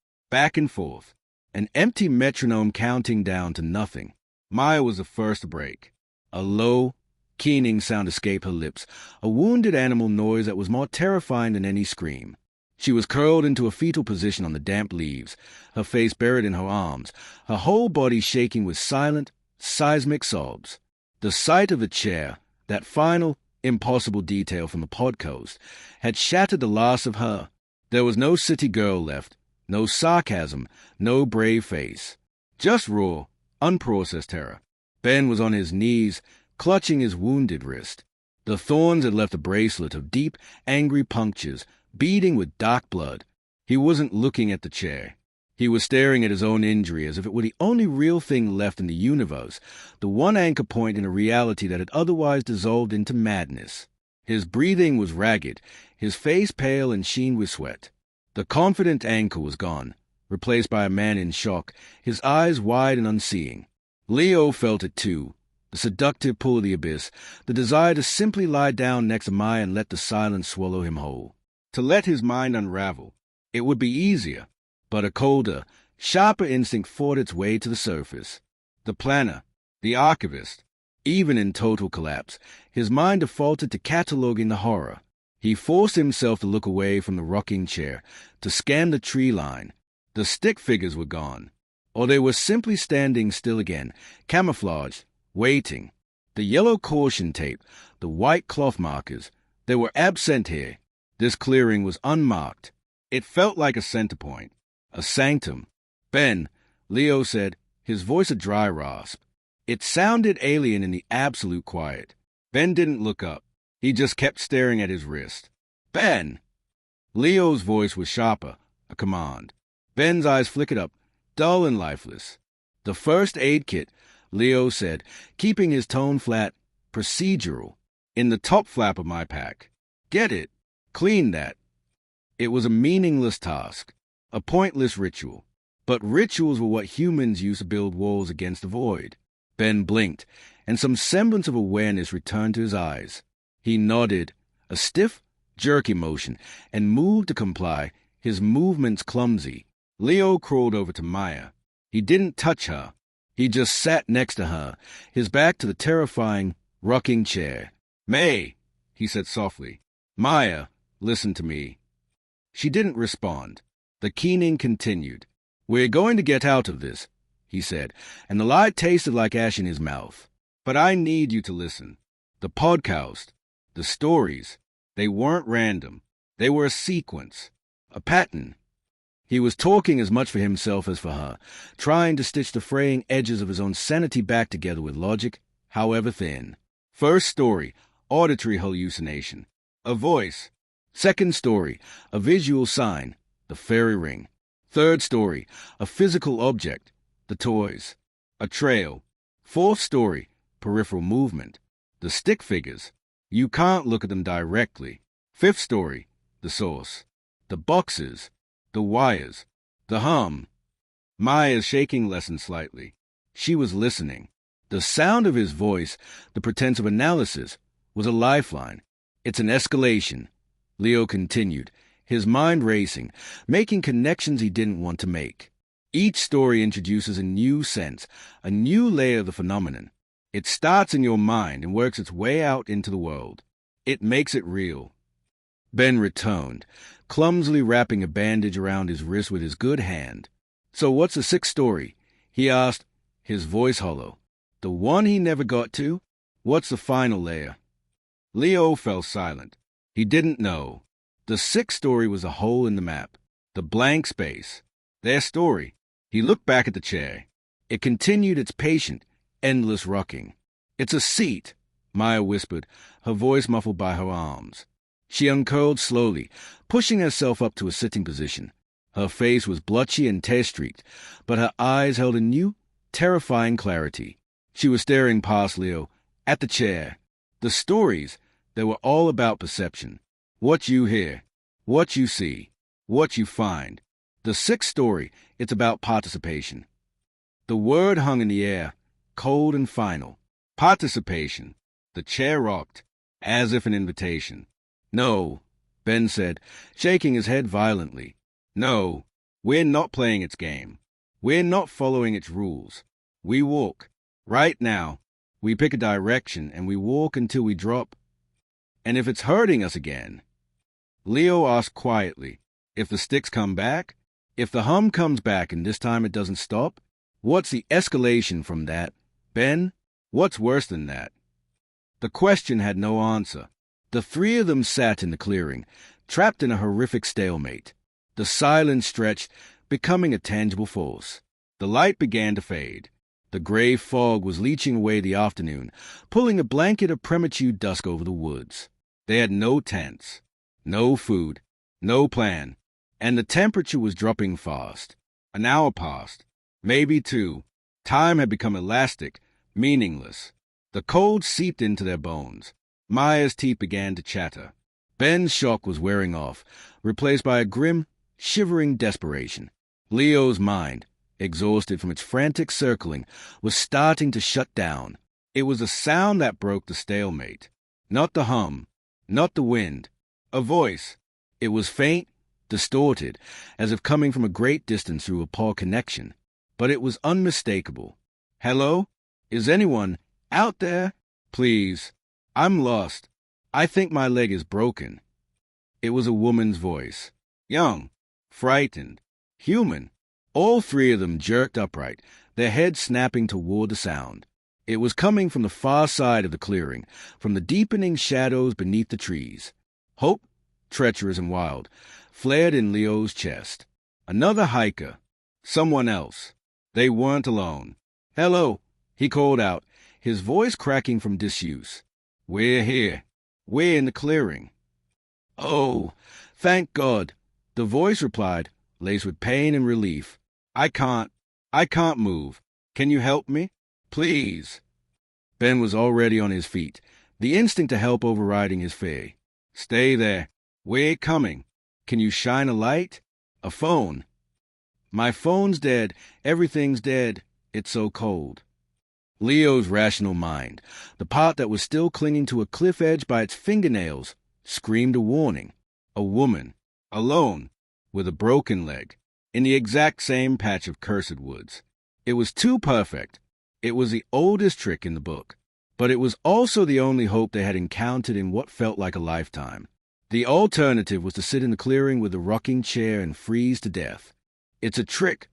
an empty metronome counting down to nothing. Maya was the first to break. A low, keening sound escaped her lips, a wounded animal noise that was more terrifying than any scream. She was curled into a fetal position on the damp leaves, her face buried in her arms, her whole body shaking with silent, seismic sobs. The sight of the chair, that final, impossible detail from the podcast, had shattered the last of her. There was no city girl left, no sarcasm, no brave face. Just raw, unprocessed terror. Ben was on his knees, clutching his wounded wrist. The thorns had left a bracelet of deep, angry punctures, beating with dark blood. He wasn't looking at the chair. He was staring at his own injury as if it were the only real thing left in the universe, the one anchor point in a reality that had otherwise dissolved into madness. His breathing was ragged, his face pale and sheen with sweat. The confident anchor was gone, replaced by a man in shock, his eyes wide and unseeing. Leo felt it too, the seductive pull of the abyss, the desire to simply lie down next to Maya and let the silence swallow him whole. To let his mind unravel. It would be easier, but a colder, sharper instinct fought its way to the surface. The planner, the archivist, even in total collapse, his mind defaulted to cataloging the horror. He forced himself to look away from the rocking chair, to scan the tree line. The stick figures were gone, or they were simply standing still again, camouflaged, waiting. The yellow caution tape, the white cloth markers, they were absent here. This clearing was unmarked. It felt like a center point, a sanctum. Ben, Leo said, his voice a dry rasp. It sounded alien in the absolute quiet. Ben didn't look up. He just kept staring at his wrist. Ben! Leo's voice was sharper, a command. Ben's eyes flickered up, dull and lifeless. The first aid kit, Leo said, keeping his tone flat, procedural, in the top flap of my pack. Get it. Clean that. It was a meaningless task, a pointless ritual. But rituals were what humans used to build walls against the void. Ben blinked, and some semblance of awareness returned to his eyes. He nodded, a stiff, jerky motion, and moved to comply, his movements clumsy. Leo crawled over to Maya. He didn't touch her. He just sat next to her, his back to the terrifying, rocking chair. "May," he said softly. "Maya, listen to me." She didn't respond. The keening continued. "We're going to get out of this," he said, and the lie tasted like ash in his mouth. "But I need you to listen." The podcast, the stories, they weren't random. They were a sequence, a pattern. He was talking as much for himself as for her, trying to stitch the fraying edges of his own sanity back together with logic, however thin. First story, auditory hallucination, a voice. Second story, a visual sign, the fairy ring. Third story, a physical object, the toys, a trail. Fourth story, peripheral movement, the stick figures. You can't look at them directly. Fifth story, the source, the boxes, the wires, the hum. Maya's shaking lessened slightly. She was listening. The sound of his voice, the pretense of analysis, was a lifeline. It's an escalation, Leo continued, his mind racing, making connections he didn't want to make. Each story introduces a new sense, a new layer of the phenomenon. It starts in your mind and works its way out into the world. It makes it real. Ben returned, clumsily wrapping a bandage around his wrist with his good hand. So what's the sixth story? He asked, his voice hollow. The one he never got to? What's the final layer? Leo fell silent. He didn't know. The sixth story was a hole in the map, the blank space. Their story. He looked back at the chair. It continued its patient, endless rocking. It's a seat, Maya whispered, her voice muffled by her arms. She uncurled slowly, pushing herself up to a sitting position. Her face was blotchy and tear-streaked, but her eyes held a new, terrifying clarity. She was staring past Leo, at the chair. The stories, they were all about perception. What you hear, what you see, what you find. The sixth story, it's about participation. The word hung in the air, cold and final. Participation. The chair rocked, as if an invitation. No, Ben said, shaking his head violently. No, we're not playing its game. We're not following its rules. We walk. Right now, we pick a direction and we walk until we drop. And if it's hurting us again? Leo asked quietly, if the sticks come back? If the hum comes back and this time it doesn't stop? What's the escalation from that? Ben, what's worse than that? The question had no answer. The three of them sat in the clearing, trapped in a horrific stalemate. The silence stretched, becoming a tangible force. The light began to fade. The gray fog was leaching away the afternoon, pulling a blanket of premature dusk over the woods. They had no tents, no food, no plan, and the temperature was dropping fast. An hour passed, maybe two. Time had become elastic, meaningless. The cold seeped into their bones. Maya's teeth began to chatter. Ben's shock was wearing off, replaced by a grim, shivering desperation. Leo's mind, exhausted from its frantic circling, was starting to shut down. It was a sound that broke the stalemate. Not the hum, not the wind. A voice. It was faint, distorted, as if coming from a great distance through a poor connection. But it was unmistakable. Hello? Is anyone out there? Please. I'm lost. I think my leg is broken. It was a woman's voice. Young, frightened, human. All three of them jerked upright, their heads snapping toward the sound. It was coming from the far side of the clearing, from the deepening shadows beneath the trees. Hope, treacherous and wild, flared in Leo's chest. Another hiker. Someone else. They weren't alone. Hello, he called out, his voice cracking from disuse. We're here. We're in the clearing. Oh, thank God, the voice replied, laced with pain and relief. I can't move. Can you help me? Please. Ben was already on his feet, the instinct to help overriding his fear. Stay there. We're coming. Can you shine a light? A phone. My phone's dead. Everything's dead. It's so cold. Leo's rational mind, the part that was still clinging to a cliff edge by its fingernails, screamed a warning. A woman, alone, with a broken leg, in the exact same patch of cursed woods. It was too perfect. It was the oldest trick in the book, but it was also the only hope they had encountered in what felt like a lifetime. The alternative was to sit in the clearing with the rocking chair and freeze to death. It's a trick,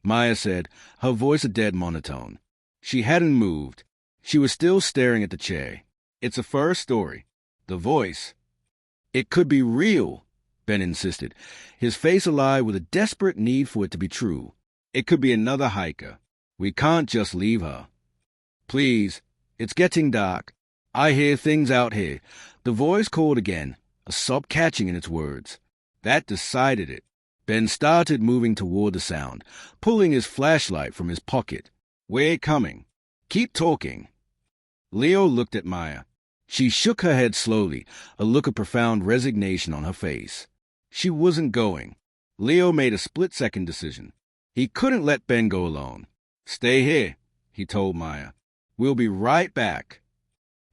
Maya said, her voice a dead monotone. She hadn't moved. She was still staring at the chair. It's a first story. The voice. It could be real, Ben insisted, his face alive with a desperate need for it to be true. It could be another hiker. We can't just leave her. Please, it's getting dark. I hear things out here. The voice called again, a sob catching in its words. That decided it. Ben started moving toward the sound, pulling his flashlight from his pocket. We're coming. Keep talking. Leo looked at Maya. She shook her head slowly, a look of profound resignation on her face. She wasn't going. Leo made a split-second decision. He couldn't let Ben go alone. Stay here, he told Maya. We'll be right back.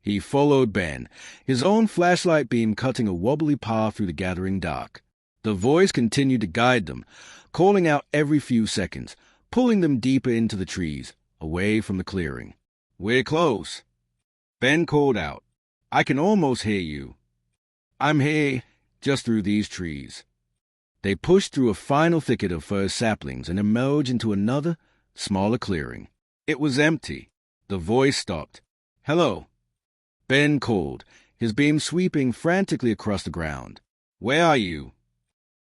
He followed Ben, his own flashlight beam cutting a wobbly path through the gathering dark. The voice continued to guide them, calling out every few seconds, pulling them deeper into the trees, away from the clearing. We're close. Ben called out. I can almost hear you. I'm here, just through these trees. They pushed through a final thicket of fir saplings and emerged into another, smaller clearing. It was empty. The voice stopped. Hello. Ben called, his beam sweeping frantically across the ground. Where are you?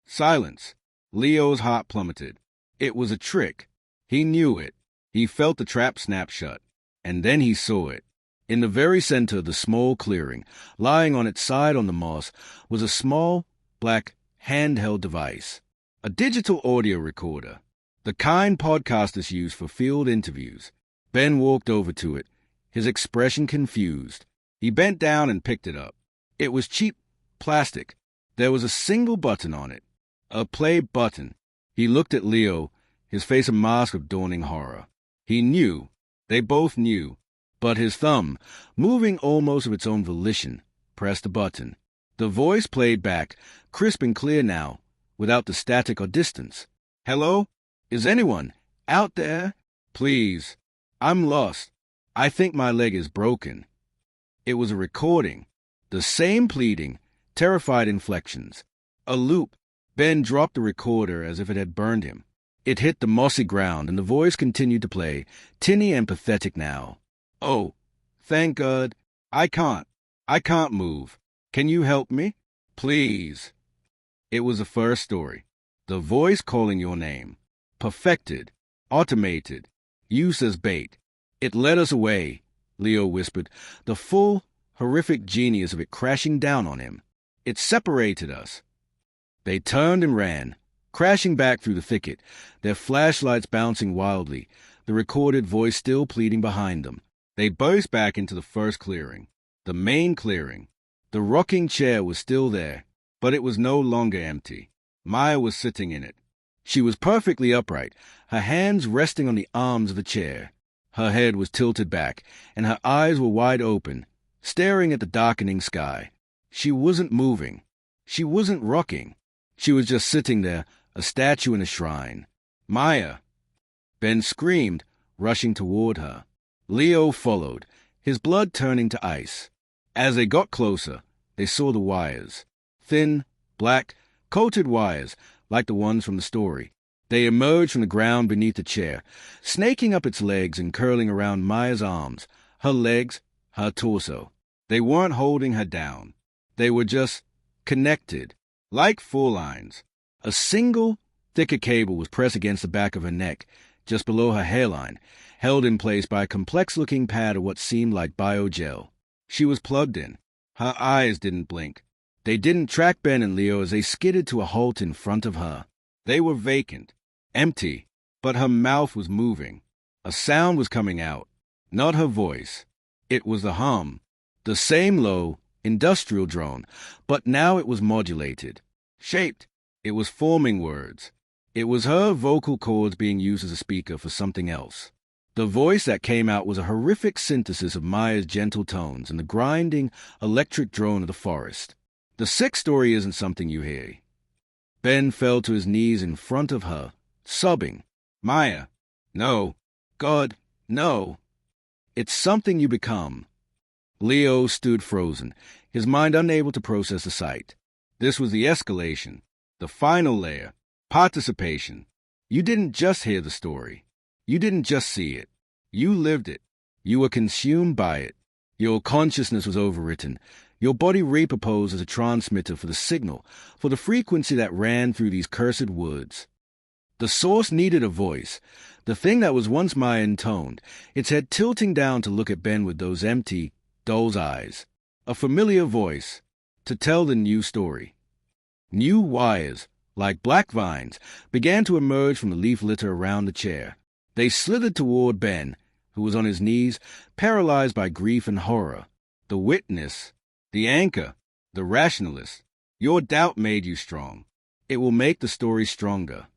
Silence. Leo's heart plummeted. It was a trick. He knew it. He felt the trap snap shut. And then he saw it. In the very center of the small clearing, lying on its side on the moss, was a small, black, handheld device. A digital audio recorder. The kind podcasters use for field interviews. Ben walked over to it, his expression confused. He bent down and picked it up. It was cheap plastic. There was a single button on it. A play button. He looked at Leo, his face a mask of dawning horror. He knew. They both knew. But his thumb, moving almost of its own volition, pressed the button. The voice played back, crisp and clear now, without the static or distance. Hello? Is anyone out there? Please. I'm lost. I think my leg is broken. It was a recording. The same pleading, terrified inflections. A loop. Ben dropped the recorder as if it had burned him. It hit the mossy ground, and the voice continued to play, tinny and pathetic now. Oh, thank God. I can't move. Can you help me? Please. It was the first story. The voice calling your name. Perfected. Automated. Used as bait. It led us away, Leo whispered, the full, horrific genius of it crashing down on him. It separated us. They turned and ran, crashing back through the thicket, their flashlights bouncing wildly, the recorded voice still pleading behind them. They burst back into the first clearing, the main clearing. The rocking chair was still there, but it was no longer empty. Maya was sitting in it. She was perfectly upright, her hands resting on the arms of the chair. Her head was tilted back, and her eyes were wide open, staring at the darkening sky. She wasn't moving. She wasn't rocking. She was just sitting there, a statue in a shrine. Maya! Ben screamed, rushing toward her. Leo followed, his blood turning to ice. As they got closer, they saw the wires. Thin, black, coated wires, like the ones from the story. They emerged from the ground beneath the chair, snaking up its legs and curling around Maya's arms, her legs, her torso. They weren't holding her down. They were just connected, like four lines. A single, thicker cable was pressed against the back of her neck, just below her hairline, held in place by a complex-looking pad of what seemed like biogel. She was plugged in. Her eyes didn't blink. They didn't track Ben and Leo as they skidded to a halt in front of her. They were vacant, empty, but her mouth was moving. A sound was coming out. Not her voice. It was the hum. The same low, industrial drone, but now it was modulated. Shaped. It was forming words. It was her vocal cords being used as a speaker for something else. The voice that came out was a horrific synthesis of Maya's gentle tones and the grinding, electric drone of the forest. The sixth story isn't something you hear. Ben fell to his knees in front of her, sobbing. Maya, no. God, no. It's something you become. Leo stood frozen, his mind unable to process the sight. This was the escalation, the final layer, participation. You didn't just hear the story. You didn't just see it. You lived it. You were consumed by it. Your consciousness was overwritten. Your body repurposed as a transmitter for the signal, for the frequency that ran through these cursed woods. The source needed a voice, the thing that was once Maya intoned, its head tilting down to look at Ben with those empty, dull eyes. A familiar voice, to tell the new story. New wires, like black vines, began to emerge from the leaf litter around the chair. They slithered toward Ben, who was on his knees, paralyzed by grief and horror. The witness, the anchor, the rationalist. Your doubt made you strong. It will make the story stronger.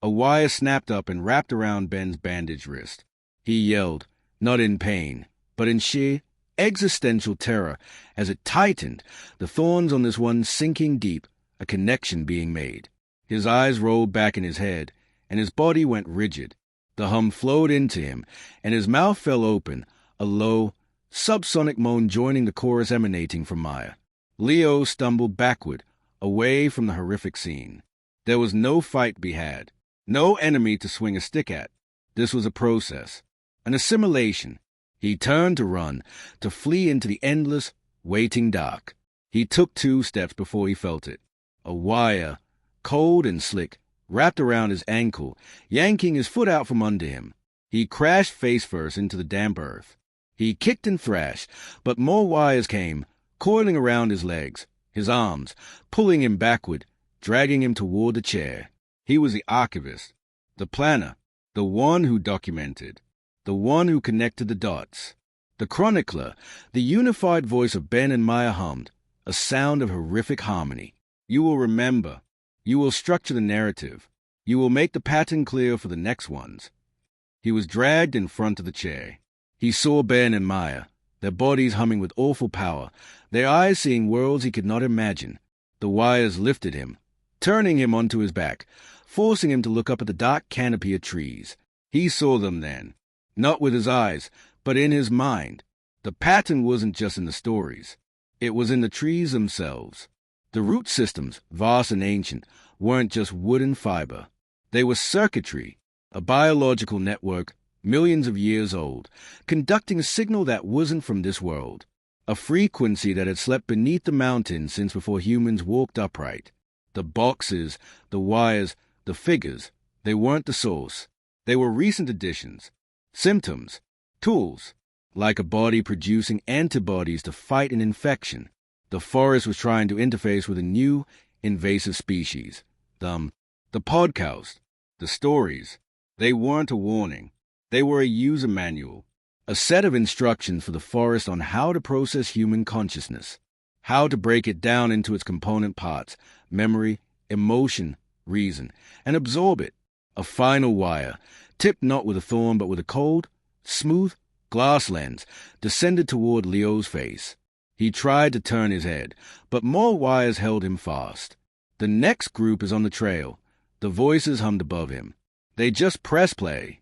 A wire snapped up and wrapped around Ben's bandaged wrist. He yelled, not in pain, but in sheer, existential terror, as it tightened, the thorns on this one sinking deep, a connection being made. His eyes rolled back in his head, and his body went rigid. The hum flowed into him, and his mouth fell open, a low, subsonic moan joining the chorus emanating from Maya. Leo stumbled backward, away from the horrific scene. There was no fight to be had, no enemy to swing a stick at. This was a process, an assimilation. He turned to run, to flee into the endless, waiting dark. He took 2 steps before he felt it. A wire, cold and slick, wrapped around his ankle, yanking his foot out from under him. He crashed face first into the damp earth. He kicked and thrashed, but more wires came, coiling around his legs, his arms, pulling him backward, dragging him toward the chair. He was the archivist, the planner, the one who documented, the one who connected the dots. The chronicler, the unified voice of Ben and Maya hummed, a sound of horrific harmony. You will remember. You will structure the narrative. You will make the pattern clear for the next ones. He was dragged in front of the chair. He saw Ben and Maya, their bodies humming with awful power, their eyes seeing worlds he could not imagine. The wires lifted him, turning him onto his back, forcing him to look up at the dark canopy of trees. He saw them then, not with his eyes, but in his mind. The pattern wasn't just in the stories. It was in the trees themselves. The root systems, vast and ancient, weren't just wood and fiber. They were circuitry, a biological network millions of years old, conducting a signal that wasn't from this world, a frequency that had slept beneath the mountains since before humans walked upright. The boxes, the wires, the figures, they weren't the source. They were recent additions, symptoms, tools, like a body producing antibodies to fight an infection. The forest was trying to interface with a new, invasive species. The podcast, the stories, they weren't a warning. They were a user manual, a set of instructions for the forest on how to process human consciousness, how to break it down into its component parts, memory, emotion, reason, and absorb it. A final wire, tipped not with a thorn but with a cold, smooth, glass lens, descended toward Leo's face. He tried to turn his head, but more wires held him fast. The next group is on the trail. The voices hummed above him. They just press play.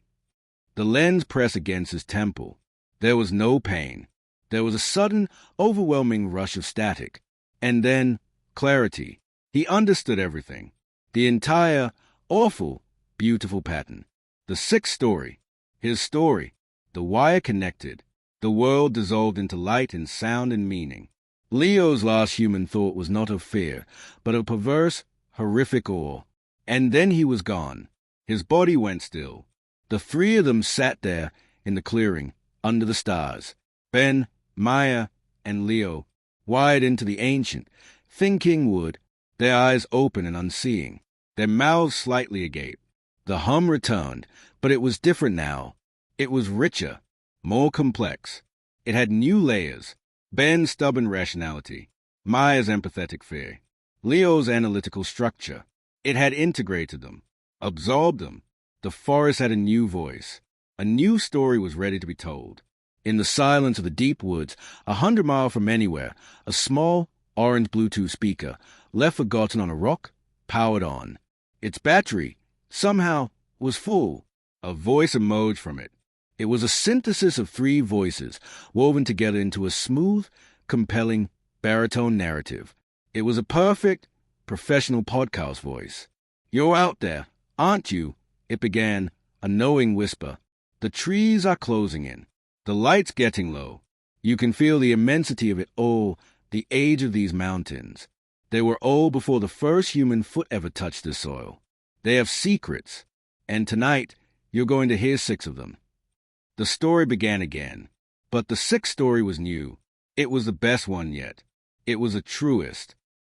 The lens pressed against his temple. There was no pain. There was a sudden, overwhelming rush of static. And then, clarity. He understood everything. The entire, awful, beautiful pattern. The 6th story. His story. The wire connected. The world dissolved into light and sound and meaning. Leo's last human thought was not of fear, but of perverse, horrific awe. And then he was gone. His body went still. The 3 of them sat there in the clearing, under the stars. Ben, Maya, and Leo, wired into the ancient, thinking wood, their eyes open and unseeing, their mouths slightly agape. The hum returned, but it was different now. It was richer, more complex. It had new layers. Ben's stubborn rationality, Maya's empathetic fear, Leo's analytical structure. It had integrated them, absorbed them. The forest had a new voice. A new story was ready to be told. In the silence of the deep woods, 100 miles from anywhere, a small, orange Bluetooth speaker, left forgotten on a rock, powered on. Its battery, somehow, was full. A voice emerged from it. It was a synthesis of 3 voices, woven together into a smooth, compelling, baritone narrative. It was a perfect, professional podcast voice. "You're out there, aren't you?" It began, a knowing whisper. "The trees are closing in. The light's getting low. You can feel the immensity of it all, the age of these mountains. They were old before the first human foot ever touched the soil. They have secrets, and tonight you're going to hear 6 of them. The story began again, but the 6th story was new. It was the best one yet. It was the truest.